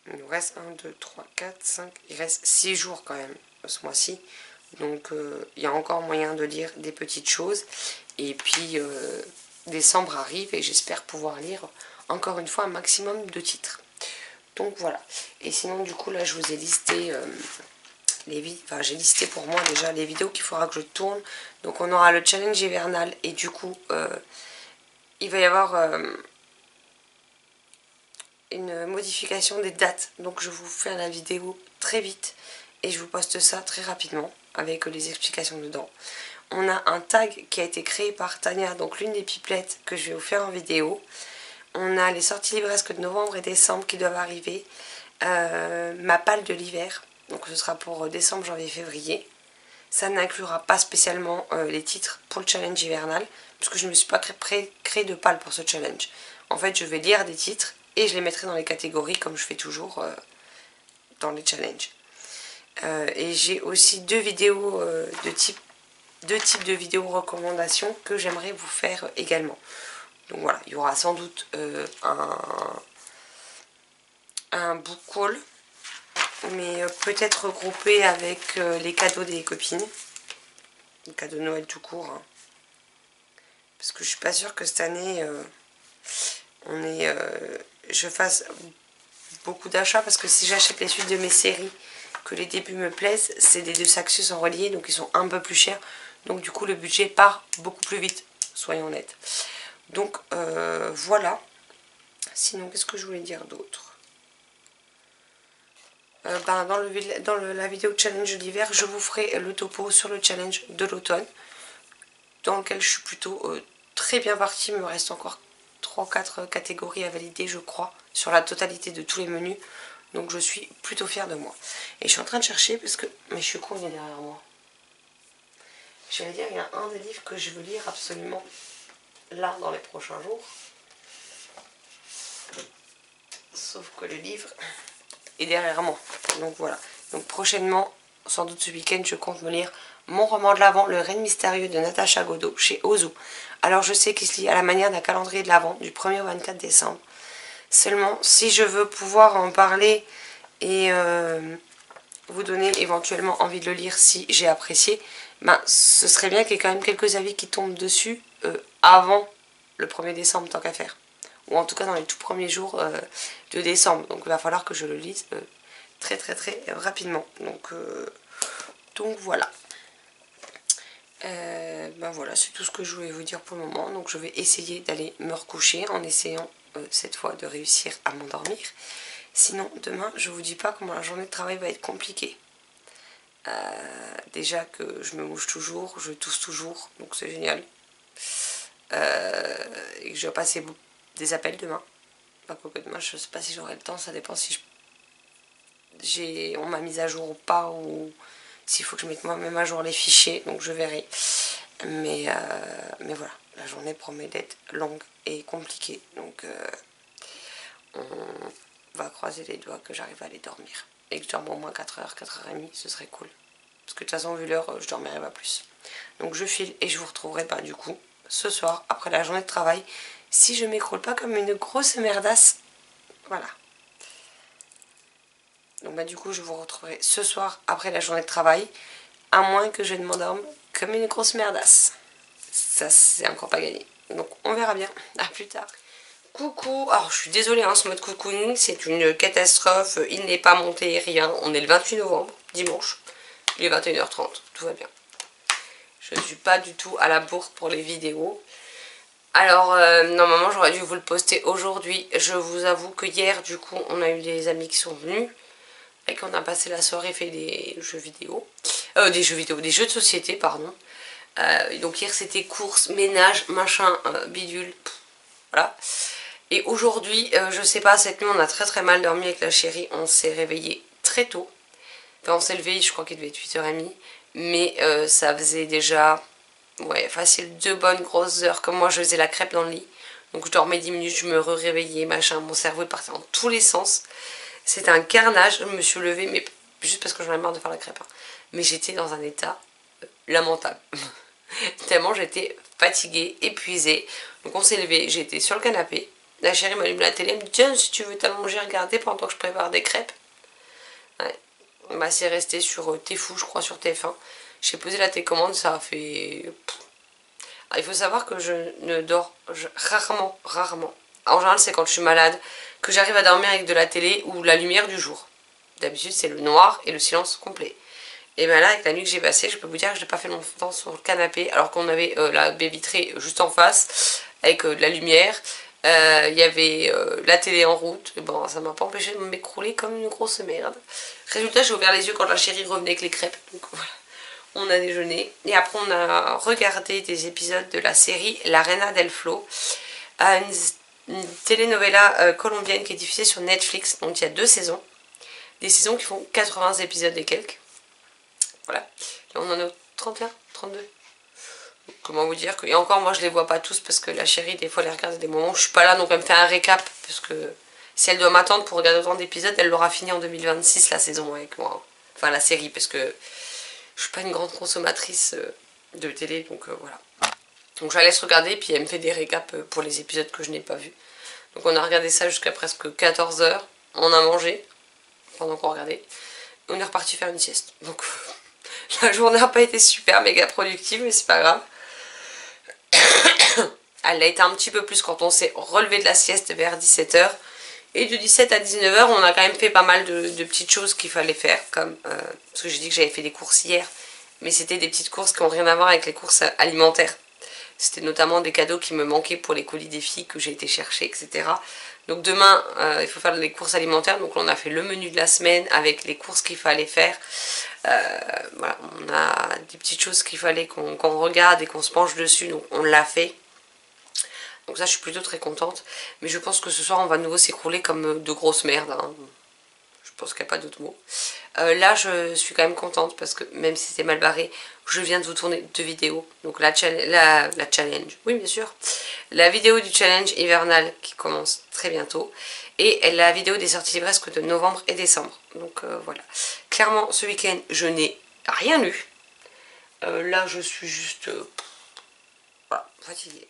il nous reste 1, 2, 3, 4, 5... Il reste 6 jours quand même, ce mois-ci. Donc, il y a encore moyen de lire des petites choses. Et puis, décembre arrive et j'espère pouvoir lire, encore une fois, un maximum de titres. Donc, voilà. Et sinon, du coup, là, je vous ai listé... j'ai listé pour moi déjà les vidéos qu'il faudra que je tourne. Donc on aura le challenge hivernal et du coup il va y avoir une modification des dates. Donc je vous fais la vidéo très vite et je vous poste ça très rapidement avec les explications dedans. On a un tag qui a été créé par Tania, donc l'une des pipelettes que je vais vous faire en vidéo. On a les sorties livresques de novembre et décembre qui doivent arriver. Ma palle de l'hiver. Donc ce sera pour décembre, janvier, février. Ça n'inclura pas spécialement les titres pour le challenge hivernal, puisque je ne me suis pas créé de palle pour ce challenge. En fait, je vais lire des titres et je les mettrai dans les catégories, comme je fais toujours dans les challenges. Et j'ai aussi 2 vidéos deux types de vidéos recommandations que j'aimerais vous faire également. Donc voilà, il y aura sans doute un book haul, mais peut-être regroupé avec les cadeaux des copines, les cadeaux de Noël tout court, hein. Parce que je suis pas sûre que cette année je fasse beaucoup d'achats, parce que si j'achète les suites de mes séries, que les débuts me plaisent, c'est des 2 sacs sont reliés, donc ils sont un peu plus chers, donc du coup le budget part beaucoup plus vite, soyons honnêtes. Donc voilà. Sinon, qu'est-ce que je voulais dire d'autre? Dans la vidéo challenge d'hiver, je vous ferai le topo sur le challenge de l'automne, dans lequel je suis plutôt très bien partie. Il me reste encore 3-4 catégories à valider, je crois, sur la totalité de tous les menus. Donc je suis plutôt fière de moi. Et je suis en train de chercher parce que... Mais je suis con, il est derrière moi. J'allais dire, il y a un des livres que je veux lire absolument là, dans les prochains jours. Sauf que le livre est derrière moi. Donc voilà. Donc prochainement, sans doute ce week-end, je compte me lire mon roman de l'Avent, Le Règne mystérieux de Natacha Godot, chez Ozu. Alors je sais qu'il se lit à la manière d'un calendrier de l'Avent, du 1er au 24 décembre. Seulement, si je veux pouvoir en parler et vous donner éventuellement envie de le lire si j'ai apprécié, ce serait bien qu'il y ait quand même quelques avis qui tombent dessus avant le 1er décembre, tant qu'à faire. Ou en tout cas dans les tout premiers jours de décembre. Donc il va falloir que je le lise très rapidement. Donc voilà. Voilà, c'est tout ce que je voulais vous dire pour le moment. Donc je vais essayer d'aller me recoucher en essayant cette fois de réussir à m'endormir. Sinon demain, je vous dis pas comment la journée de travail va être compliquée. Déjà que je me mouche toujours, je tousse toujours, donc c'est génial. Et que je dois passer des appels demain. Quoique demain, je sais pas si j'aurai le temps, ça dépend si on m'a mise à jour ou pas, ou s'il faut que je mette moi-même à jour les fichiers, donc je verrai. Mais voilà, la journée promet d'être longue et compliquée. Donc on va croiser les doigts que j'arrive à aller dormir. Et que je dorme au moins 4h, 4h30, ce serait cool. Parce que de toute façon, vu l'heure, je dormirai pas plus. Donc je file et je vous retrouverai du coup ce soir, après la journée de travail, si je m'écroule pas comme une grosse merdasse. Voilà. Donc du coup, je vous retrouverai ce soir, après la journée de travail, à moins que je ne m'endorme comme une grosse merdasse. Ça, c'est encore pas gagné. Donc on verra bien. À plus tard. Coucou, alors je suis désolée, hein, ce mode cocooning c'est une catastrophe, il n'est pas monté rien, on est le 28 novembre, dimanche, il est 21h30, tout va bien. Je ne suis pas du tout à la bourre pour les vidéos. Alors normalement j'aurais dû vous le poster aujourd'hui, je vous avoue que hier du coup on a eu des amis qui sont venus et qu'on a passé la soirée fait des jeux vidéo, des jeux de société pardon. Donc hier c'était course, ménage, machin, bidule, voilà. Et aujourd'hui, je sais pas, cette nuit on a très mal dormi avec la chérie, on s'est réveillé très tôt. Enfin on s'est levé, je crois qu'il devait être 8h30, mais ça faisait déjà, ouais, facile 2 bonnes grosses heures, comme moi je faisais la crêpe dans le lit. Donc je dormais 10 minutes, je me réveillais, machin, mon cerveau est parti dans tous les sens. C'était un carnage, je me suis levée, mais juste parce que j'en avais marre de faire la crêpe. Hein. Mais j'étais dans un état lamentable. Tellement j'étais fatiguée, épuisée. Donc on s'est levé, j'étais sur le canapé. La chérie m'allume la télé, elle me dit tiens si tu veux t'allonger, regarder pendant que je prépare des crêpes. Ouais. Bah c'est resté sur T'es fou je crois, sur TF1. J'ai posé la télécommande, ça a fait... Alors, il faut savoir que je ne dors rarement. En général c'est quand je suis malade que j'arrive à dormir avec de la télé ou la lumière du jour. D'habitude c'est le noir et le silence complet. Et bien là avec la nuit que j'ai passée, je peux vous dire que je n'ai pas fait longtemps sur le canapé alors qu'on avait la baie vitrée juste en face avec de la lumière. Il y avait la télé en route, et bon ça m'a pas empêché de m'écrouler comme une grosse merde. Résultat j'ai ouvert les yeux quand la chérie revenait avec les crêpes, donc voilà, on a déjeuné. Et après on a regardé des épisodes de la série La Reina del Flow, une telenovela colombienne qui est diffusée sur Netflix, donc il y a 2 saisons. Des saisons qui font 80 épisodes et quelques. Voilà, là on en est au 31, 32. Comment vous dire que... Et encore moi je les vois pas tous parce que la chérie des fois elle regarde à des moments où je suis pas là, donc elle me fait un récap parce que si elle doit m'attendre pour regarder autant d'épisodes, elle l'aura fini en 2026 la saison avec moi, enfin la série, parce que je suis pas une grande consommatrice de télé, donc voilà. Donc je la laisse regarder puis elle me fait des récaps pour les épisodes que je n'ai pas vus. Donc on a regardé ça jusqu'à presque 14h, on a mangé pendant qu'on regardait, et on est reparti faire une sieste. Donc la journée n'a pas été super méga productive, mais c'est pas grave. Elle a été un petit peu plus quand on s'est relevé de la sieste vers 17h. Et de 17 à 19h, on a quand même fait pas mal de petites choses qu'il fallait faire. Comme, parce que j'ai dit que j'avais fait des courses hier. Mais c'était des petites courses qui n'ont rien à voir avec les courses alimentaires. C'était notamment des cadeaux qui me manquaient pour les colis des filles que j'ai été chercher, etc. Donc demain, il faut faire les courses alimentaires. Donc on a fait le menu de la semaine avec les courses qu'il fallait faire. Voilà, on a des petites choses qu'il fallait qu'on regarde et qu'on se penche dessus. Donc on l'a fait. Donc ça, je suis plutôt très contente. Mais je pense que ce soir, on va de nouveau s'écrouler comme de grosses merdes. Hein. Je pense qu'il n'y a pas d'autre mot. Là, je suis quand même contente parce que même si c'est mal barré, je viens de vous tourner 2 vidéos. Donc la challenge, oui bien sûr. La vidéo du challenge hivernal qui commence très bientôt. Et la vidéo des sorties livresques de novembre et décembre. Donc voilà. Clairement, ce week-end, je n'ai rien lu. Là, je suis juste voilà, fatiguée.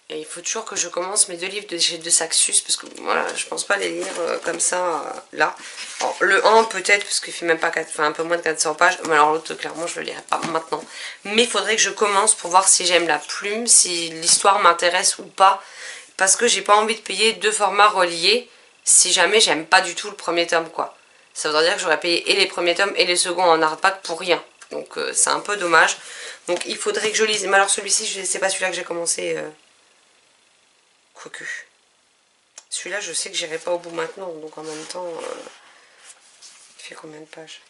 Et il faut toujours que je commence mes 2 livres de Saxus, parce que voilà, je pense pas les lire comme ça, là. Alors, le 1 peut-être, parce qu'il fait même pas 4, enfin, un peu moins de 400 pages, mais alors l'autre, clairement, je le lirai pas maintenant. Mais il faudrait que je commence pour voir si j'aime la plume, si l'histoire m'intéresse ou pas, parce que j'ai pas envie de payer 2 formats reliés, si jamais j'aime pas du tout le premier tome, quoi. Ça voudrait dire que j'aurais payé et les premiers tomes et les seconds en hardback pour rien. Donc c'est un peu dommage. Donc il faudrait que je lise. Mais alors celui-ci, c'est pas celui-là que j'ai commencé... Quoique. Celui-là, je sais que j'irai pas au bout maintenant. Donc en même temps, il fait combien de pages?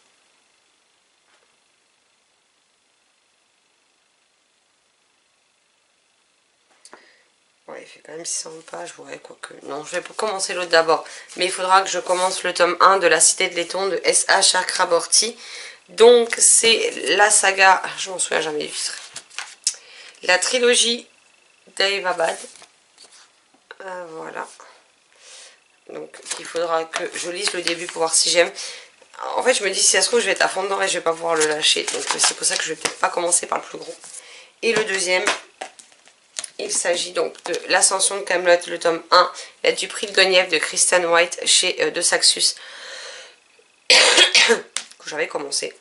Ouais, il fait quand même 600 pages. Ouais, quoique. Non, je vais commencer l'autre d'abord. Mais il faudra que je commence le tome 1 de La Cité de Laiton de S.A. Chakraborty. Donc c'est la saga... Je m'en souviens jamais du titre. La trilogie Daevabad. Voilà. Donc il faudra que je lise le début pour voir si j'aime. En fait je me dis si ça se trouve je vais être à fond dedans et je vais pas pouvoir le lâcher. Donc c'est pour ça que je vais peut-être pas commencer par le plus gros. Et le deuxième, il s'agit donc de l'Ascension de Camelot, le tome 1, la du prix de Guenièvre de Kristen White chez De Saxus. Que j'avais commencé.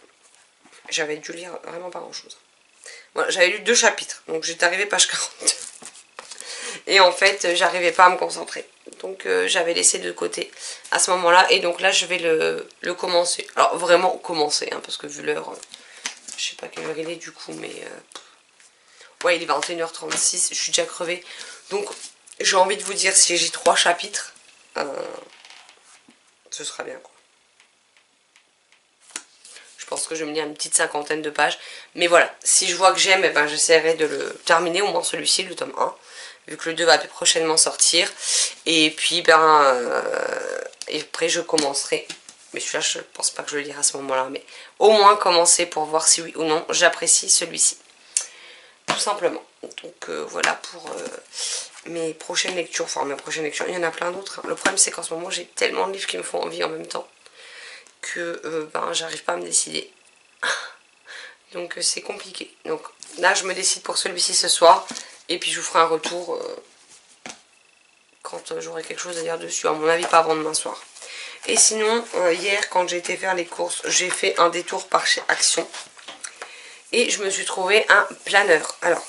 J'avais dû lire vraiment pas grand chose. Voilà, j'avais lu 2 chapitres, donc j'étais arrivée page 42. Et en fait, j'arrivais pas à me concentrer. Donc j'avais laissé de côté à ce moment-là. Et donc là, je vais le commencer. Alors vraiment commencer, hein, parce que vu l'heure, je sais pas quelle heure il est du coup, mais... ouais, il est 21h36, je suis déjà crevée. Donc j'ai envie de vous dire, si j'ai 3 chapitres, ce sera bien quoi. Je pense que je vais me lire une petite 50aine de pages. Mais voilà, si je vois que j'aime, eh ben, j'essaierai de le terminer, au moins celui-ci, le tome 1. Vu que le 2 va prochainement sortir. Et puis, et après je commencerai. Mais celui-là, je pense pas que je le lirai à ce moment-là. Mais au moins commencer pour voir si oui ou non j'apprécie celui-ci. Tout simplement. Donc voilà pour mes prochaines lectures. Enfin, mes prochaines lectures, il y en a plein d'autres. Le problème, c'est qu'en ce moment, j'ai tellement de livres qui me font envie en même temps. Que j'arrive pas à me décider. Donc c'est compliqué. Donc là je me décide pour celui-ci ce soir. Et puis je vous ferai un retour quand j'aurai quelque chose à dire dessus. À mon avis pas avant demain soir. Et sinon hier quand j'ai été faire les courses, j'ai fait un détour par chez Action. Et je me suis trouvé un planeur. Alors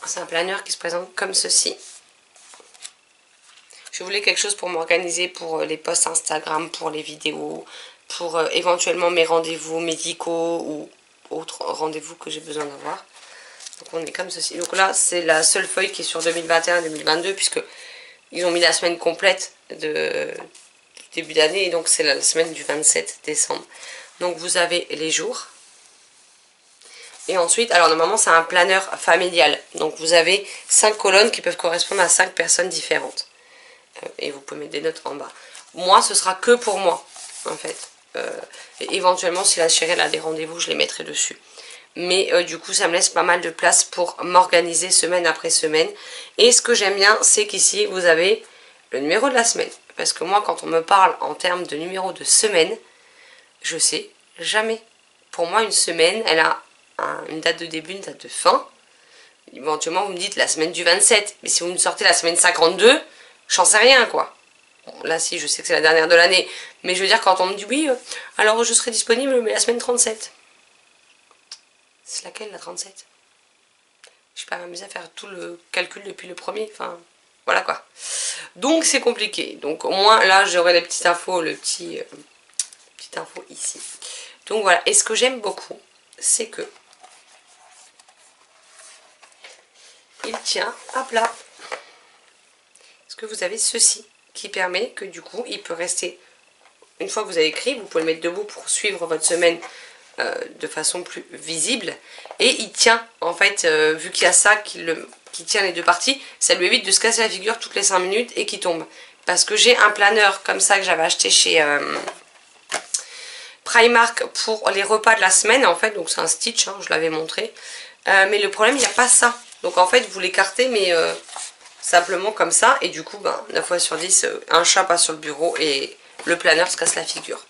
c'est un planeur qui se présente comme ceci. Je voulais quelque chose pour m'organiser pour les posts Instagram, pour les vidéos, pour éventuellement mes rendez-vous médicaux ou autres rendez-vous que j'ai besoin d'avoir. Donc on est comme ceci. Donc là c'est la seule feuille qui est sur 2021-2022 puisque ils ont mis la semaine complète du début d'année et donc c'est la semaine du 27 décembre. Donc vous avez les jours. Et ensuite, alors normalement c'est un planeur familial. Donc vous avez 5 colonnes qui peuvent correspondre à 5 personnes différentes. Et vous pouvez mettre des notes en bas. Moi ce sera que pour moi en fait. Et éventuellement si la chérie elle a des rendez-vous je les mettrai dessus. Mais du coup ça me laisse pas mal de place pour m'organiser semaine après semaine. Et ce que j'aime bien c'est qu'ici vous avez le numéro de la semaine. Parce que moi quand on me parle en termes de numéro de semaine, je sais jamais. Pour moi une semaine elle a une date de début, une date de fin. Éventuellement vous me dites la semaine du 27. Mais si vous me sortez la semaine 52, j'en sais rien quoi. Bon, là si je sais que c'est la dernière de l'année. Mais je veux dire quand on me dit oui, alors je serai disponible mais la semaine 37. C'est laquelle la 37? Je vais pas m'amuser à faire tout le calcul depuis le premier. Enfin voilà quoi. Donc c'est compliqué. Donc au moins là j'aurai les petites infos, petite info ici. Donc voilà. Et ce que j'aime beaucoup, c'est que il tient à plat. Parce que vous avez ceci qui permet que du coup il peut rester, une fois que vous avez écrit, vous pouvez le mettre debout pour suivre votre semaine de façon plus visible. Et il tient, en fait, vu qu'il y a ça qui tient les deux parties, ça lui évite de se casser la figure toutes les 5 minutes et qu'il tombe. Parce que j'ai un planeur comme ça que j'avais acheté chez Primark pour les repas de la semaine en fait, donc c'est un Stitch, hein, je l'avais montré. Mais le problème, il n'y a pas ça. Donc en fait, vous l'écartez, mais... simplement comme ça, et du coup, 9 fois sur 10, un chat passe sur le bureau et le planeur se casse la figure.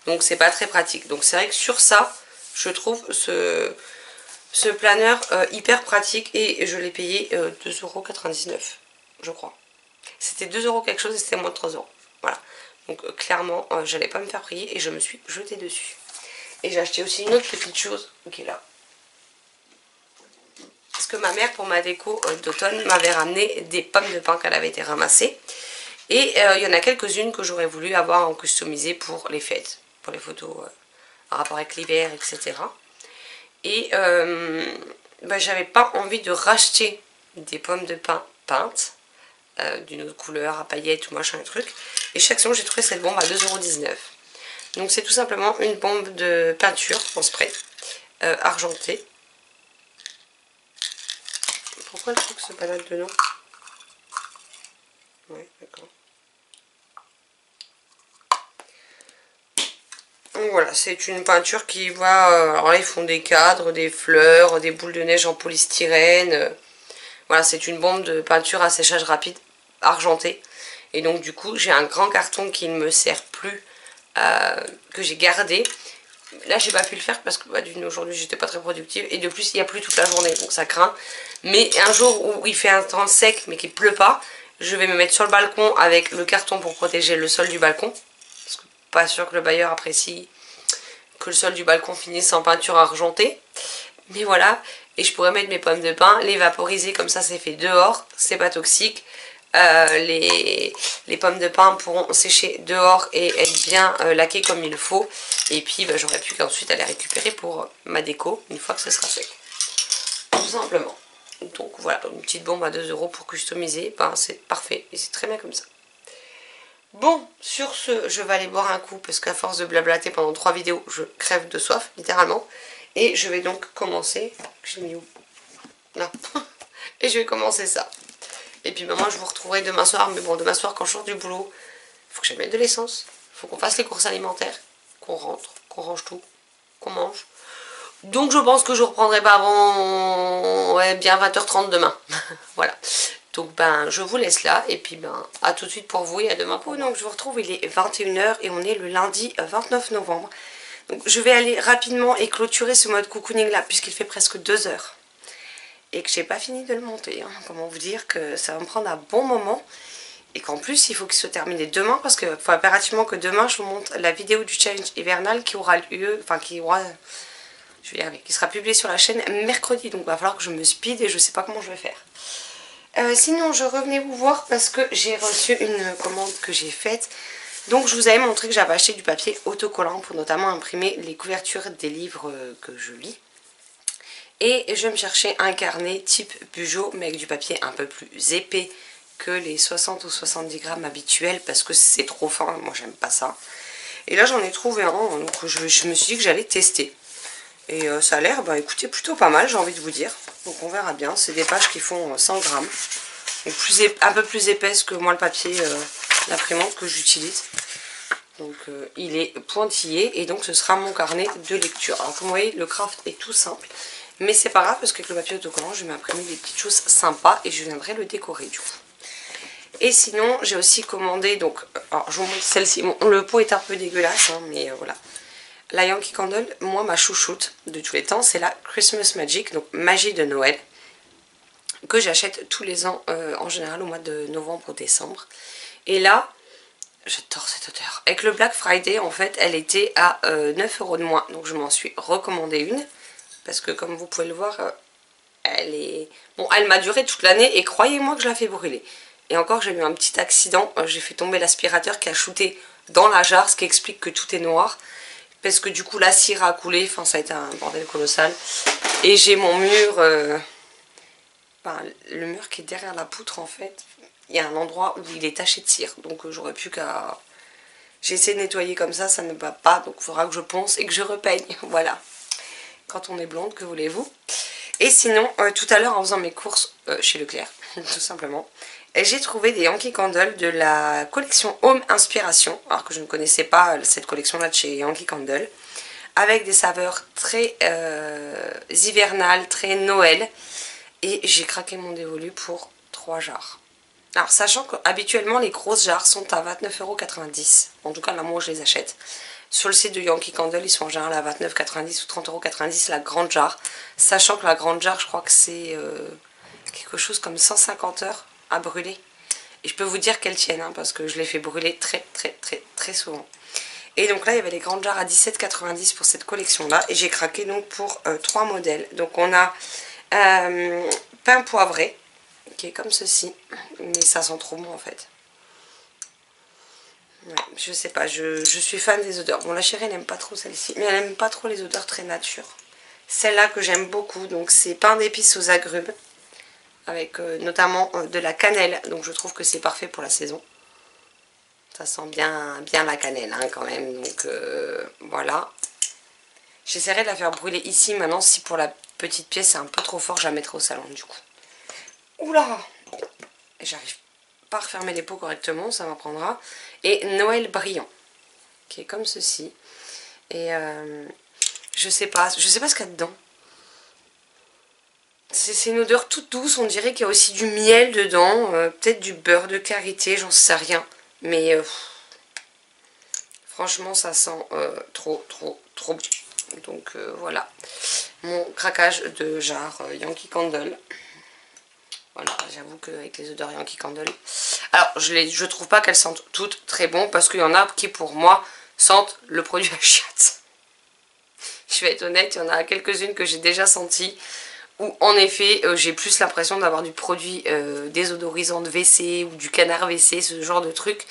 Donc c'est pas très pratique. Donc c'est vrai que sur ça, je trouve ce planeur hyper pratique et je l'ai payé 2,99 €, je crois. C'était 2 € quelque chose et c'était moins de 3 €. Voilà. Donc clairement, j'allais pas me faire prier et je me suis jetée dessus. Et j'ai acheté aussi une autre petite chose qui est là. Parce que ma mère, pour ma déco d'automne, m'avait ramené des pommes de pin qu'elle avait été ramassées. Et il y en a quelques-unes que j'aurais voulu avoir en customisé pour les fêtes, pour les photos en rapport avec l'hiver, etc. Et j'avais pas envie de racheter des pommes de pin peintes, d'une autre couleur, à paillettes ou machin et truc. Et chaque fois j'ai trouvé cette bombe à 2,19 €. Donc c'est tout simplement une bombe de peinture en spray, argentée. Pourquoi le truc se balade dedans? Ouais, d'accord. Donc voilà, c'est une peinture qui va... alors là, ils font des cadres, des fleurs, des boules de neige en polystyrène. Voilà, c'est une bombe de peinture à séchage rapide argentée. Et donc du coup, j'ai un grand carton qui ne me sert plus, que j'ai gardé. Là, j'ai pas pu le faire parce que d'une aujourd'hui, j'étais pas très productive. Et de plus, il n'y a plus toute la journée, donc ça craint. Mais un jour où il fait un temps sec, mais qu'il pleut pas, je vais me mettre sur le balcon avec le carton pour protéger le sol du balcon. Parce que pas sûr que le bailleur apprécie que le sol du balcon finisse en peinture argentée. Mais voilà, et je pourrais mettre mes pommes de pin, les vaporiser, comme ça c'est fait dehors, c'est pas toxique. Les pommes de pin pourront sécher dehors et être bien laquées comme il faut. Et puis j'aurai plus qu'ensuite à les récupérer pour ma déco une fois que ce sera fait. Tout simplement. Donc voilà, une petite bombe à 2 € pour customiser, c'est parfait et c'est très bien comme ça. Bon, sur ce, je vais aller boire un coup parce qu'à force de blablater pendant 3 vidéos, je crève de soif, littéralement. Et je vais donc commencer... Je l'ai mis où? Là. Et je vais commencer ça. Et puis moi je vous retrouverai demain soir. Mais bon, demain soir quand je sors du boulot, il faut que j'aille mettre de l'essence. Il faut qu'on fasse les courses alimentaires. Qu'on rentre, qu'on range tout, qu'on mange. Donc je pense que je reprendrai pas avant bien 20h30 demain. Voilà. Donc je vous laisse là. Et puis à tout de suite pour vous et à demain pour vous. Donc je vous retrouve, il est 21h et on est le lundi 29 novembre. Donc je vais aller rapidement et clôturer ce mode cocooning là puisqu'il fait presque 2 heures. Et que j'ai pas fini de le monter. Comment vous dire que ça va me prendre un bon moment. Et qu'en plus il faut qu'il soit terminé demain parce qu'il faut impérativement que demain je vous montre la vidéo du challenge hivernal qui aura lieu, qui sera publiée sur la chaîne mercredi. Donc il va falloir que je me speed et je sais pas comment je vais faire. Sinon je revenais vous voir parce que j'ai reçu une commande que j'ai faite. Donc je vous avais montré que j'avais acheté du papier autocollant pour notamment imprimer les couvertures des livres que je lis. Et je vais me chercher un carnet type Bugeaud mais avec du papier un peu plus épais que les 60 ou 70 grammes habituels parce que c'est trop fin, moi j'aime pas ça. Et là j'en ai trouvé un, donc je me suis dit que j'allais tester. Et ça a l'air, écoutez, plutôt pas mal, j'ai envie de vous dire. Donc on verra bien, c'est des pages qui font 100 grammes. Donc un peu plus épaisse que moi le papier d'imprimante que j'utilise. Donc il est pointillé et donc ce sera mon carnet de lecture. Alors comme vous voyez, le craft est tout simple. Mais c'est pas grave parce qu'avec le papier autocollant, je vais m'imprimer des petites choses sympas et je viendrai le décorer du coup. Et sinon, j'ai aussi commandé, donc, alors je vous montre celle-ci. Bon, le pot est un peu dégueulasse, mais voilà. La Yankee Candle, moi, ma chouchoute de tous les temps, c'est la Christmas Magic, donc magie de Noël, que j'achète tous les ans, en général au mois de novembre ou décembre. Et là, j'adore cette odeur. Avec le Black Friday, en fait, elle était à 9 € de moins, donc je m'en suis recommandé une. Parce que comme vous pouvez le voir, elle m'a duré toute l'année et croyez-moi que je la fais brûler. Et encore, j'ai eu un petit accident, j'ai fait tomber l'aspirateur qui a shooté dans la jarre, ce qui explique que tout est noir. Parce que du coup, la cire a coulé, enfin ça a été un bordel colossal. Et j'ai mon mur, le mur qui est derrière la poutre en fait, il y a un endroit où il est taché de cire. Donc j'aurais pu qu'à... J'ai essayé de nettoyer comme ça ne va pas, donc il faudra que je ponce et que je repeigne, voilà. Quand on est blonde, que voulez-vous. Et sinon, tout à l'heure en faisant mes courses chez Leclerc, tout simplement, j'ai trouvé des Yankee Candle de la collection Home Inspiration, alors que je ne connaissais pas cette collection-là de chez Yankee Candle, avec des saveurs très hivernales, très Noël, et j'ai craqué mon dévolu pour 3 jarres. Alors sachant qu'habituellement les grosses jarres sont à 29,90 €, en tout cas là moi je les achète. Sur le site de Yankee Candle, ils sont en général à 29,90 ou 30,90 € la grande jarre. Sachant que la grande jarre, je crois que c'est quelque chose comme 150 heures à brûler. Et je peux vous dire qu'elles tiennent, parce que je les fais brûler très souvent. Et donc là, il y avait les grandes jarres à 17,90 € pour cette collection-là. Et j'ai craqué donc pour 3 modèles. Donc on a pain poivré, qui est comme ceci. Mais ça sent trop bon en fait. Ouais, je sais pas, je suis fan des odeurs. Bon, la chérie elle n'aime pas trop celle-ci, mais elle n'aime pas trop les odeurs très nature. Celle-là que j'aime beaucoup, donc c'est pain d'épices aux agrumes, avec notamment de la cannelle, donc je trouve que c'est parfait pour la saison. Ça sent bien la cannelle quand même, donc voilà. J'essaierai de la faire brûler ici maintenant, si pour la petite pièce c'est un peu trop fort, je la mettrai au salon du coup. Oula, j'arrive pas à refermer les pots correctement, ça m'apprendra. Et Noël brillant, qui est comme ceci. Et je sais pas ce qu'il y a dedans. C'est une odeur toute douce, on dirait qu'il y a aussi du miel dedans, peut-être du beurre de karité, j'en sais rien. Mais franchement ça sent trop bien. Donc voilà, mon craquage de jarre Yankee Candle. Voilà, j'avoue qu'avec les odeurs Yankee Candle. Alors je trouve pas qu'elles sentent toutes très bon, parce qu'il y en a qui pour moi sentent le produit à chiottes. Je vais être honnête, il y en a quelques-unes que j'ai déjà senties, où en effet j'ai plus l'impression d'avoir du produit désodorisant de WC ou du canard WC, ce genre de truc,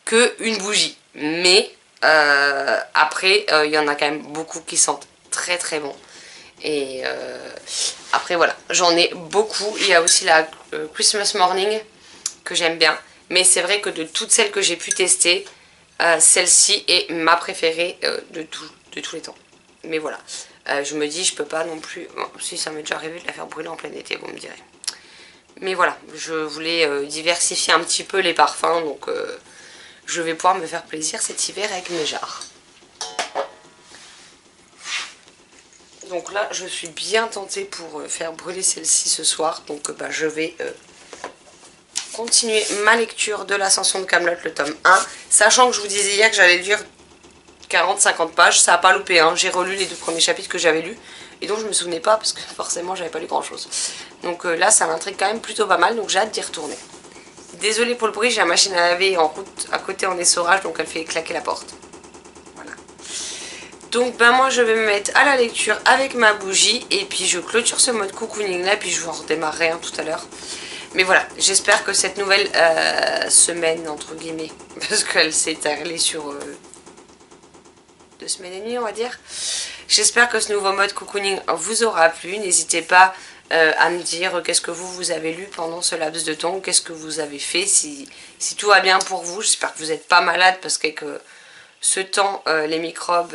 qu'une bougie. Mais après il y en a quand même beaucoup qui sentent très bon. Et après voilà, j'en ai beaucoup. Il y a aussi la Christmas Morning que j'aime bien. Mais c'est vrai que de toutes celles que j'ai pu tester, celle-ci est ma préférée de tous les temps. Mais voilà, je me dis je peux pas non plus... Bon, si ça m'est déjà arrivé de la faire brûler en plein été, vous me direz. Mais voilà, je voulais diversifier un petit peu les parfums. Donc je vais pouvoir me faire plaisir cet hiver avec mes jarres. Donc là, je suis bien tentée pour faire brûler celle-ci ce soir. Donc je vais continuer ma lecture de l'Ascension de Kaamelott, le tome 1. Sachant que je vous disais hier que j'allais lire 40-50 pages. Ça n'a pas loupé, hein. J'ai relu les 2 premiers chapitres que j'avais lus. Et donc je me souvenais pas parce que forcément j'avais pas lu grand chose. Donc là, ça m'intrigue quand même plutôt pas mal. Donc j'ai hâte d'y retourner. Désolée pour le bruit, j'ai la machine à laver en route à côté en essorage. Donc elle fait claquer la porte. Donc moi je vais me mettre à la lecture avec ma bougie et puis je clôture ce mode cocooning là, puis je vous en redémarrerai tout à l'heure. Mais voilà, j'espère que cette nouvelle semaine entre guillemets, parce qu'elle s'est étalée sur 2 semaines et demie on va dire. J'espère que ce nouveau mode cocooning vous aura plu. N'hésitez pas à me dire qu'est-ce que vous avez lu pendant ce laps de temps, qu'est-ce que vous avez fait, si tout va bien pour vous. J'espère que vous n'êtes pas malade parce qu'avec ce temps, les microbes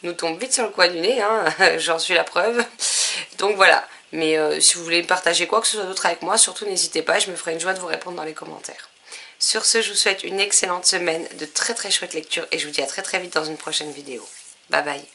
nous tombent vite sur le coin du nez, hein, j'en suis la preuve. Donc voilà, mais si vous voulez partager quoi que ce soit d'autre avec moi, surtout n'hésitez pas, je me ferai une joie de vous répondre dans les commentaires. Sur ce, je vous souhaite une excellente semaine, de très chouettes lectures, et je vous dis à très vite dans une prochaine vidéo. Bye bye.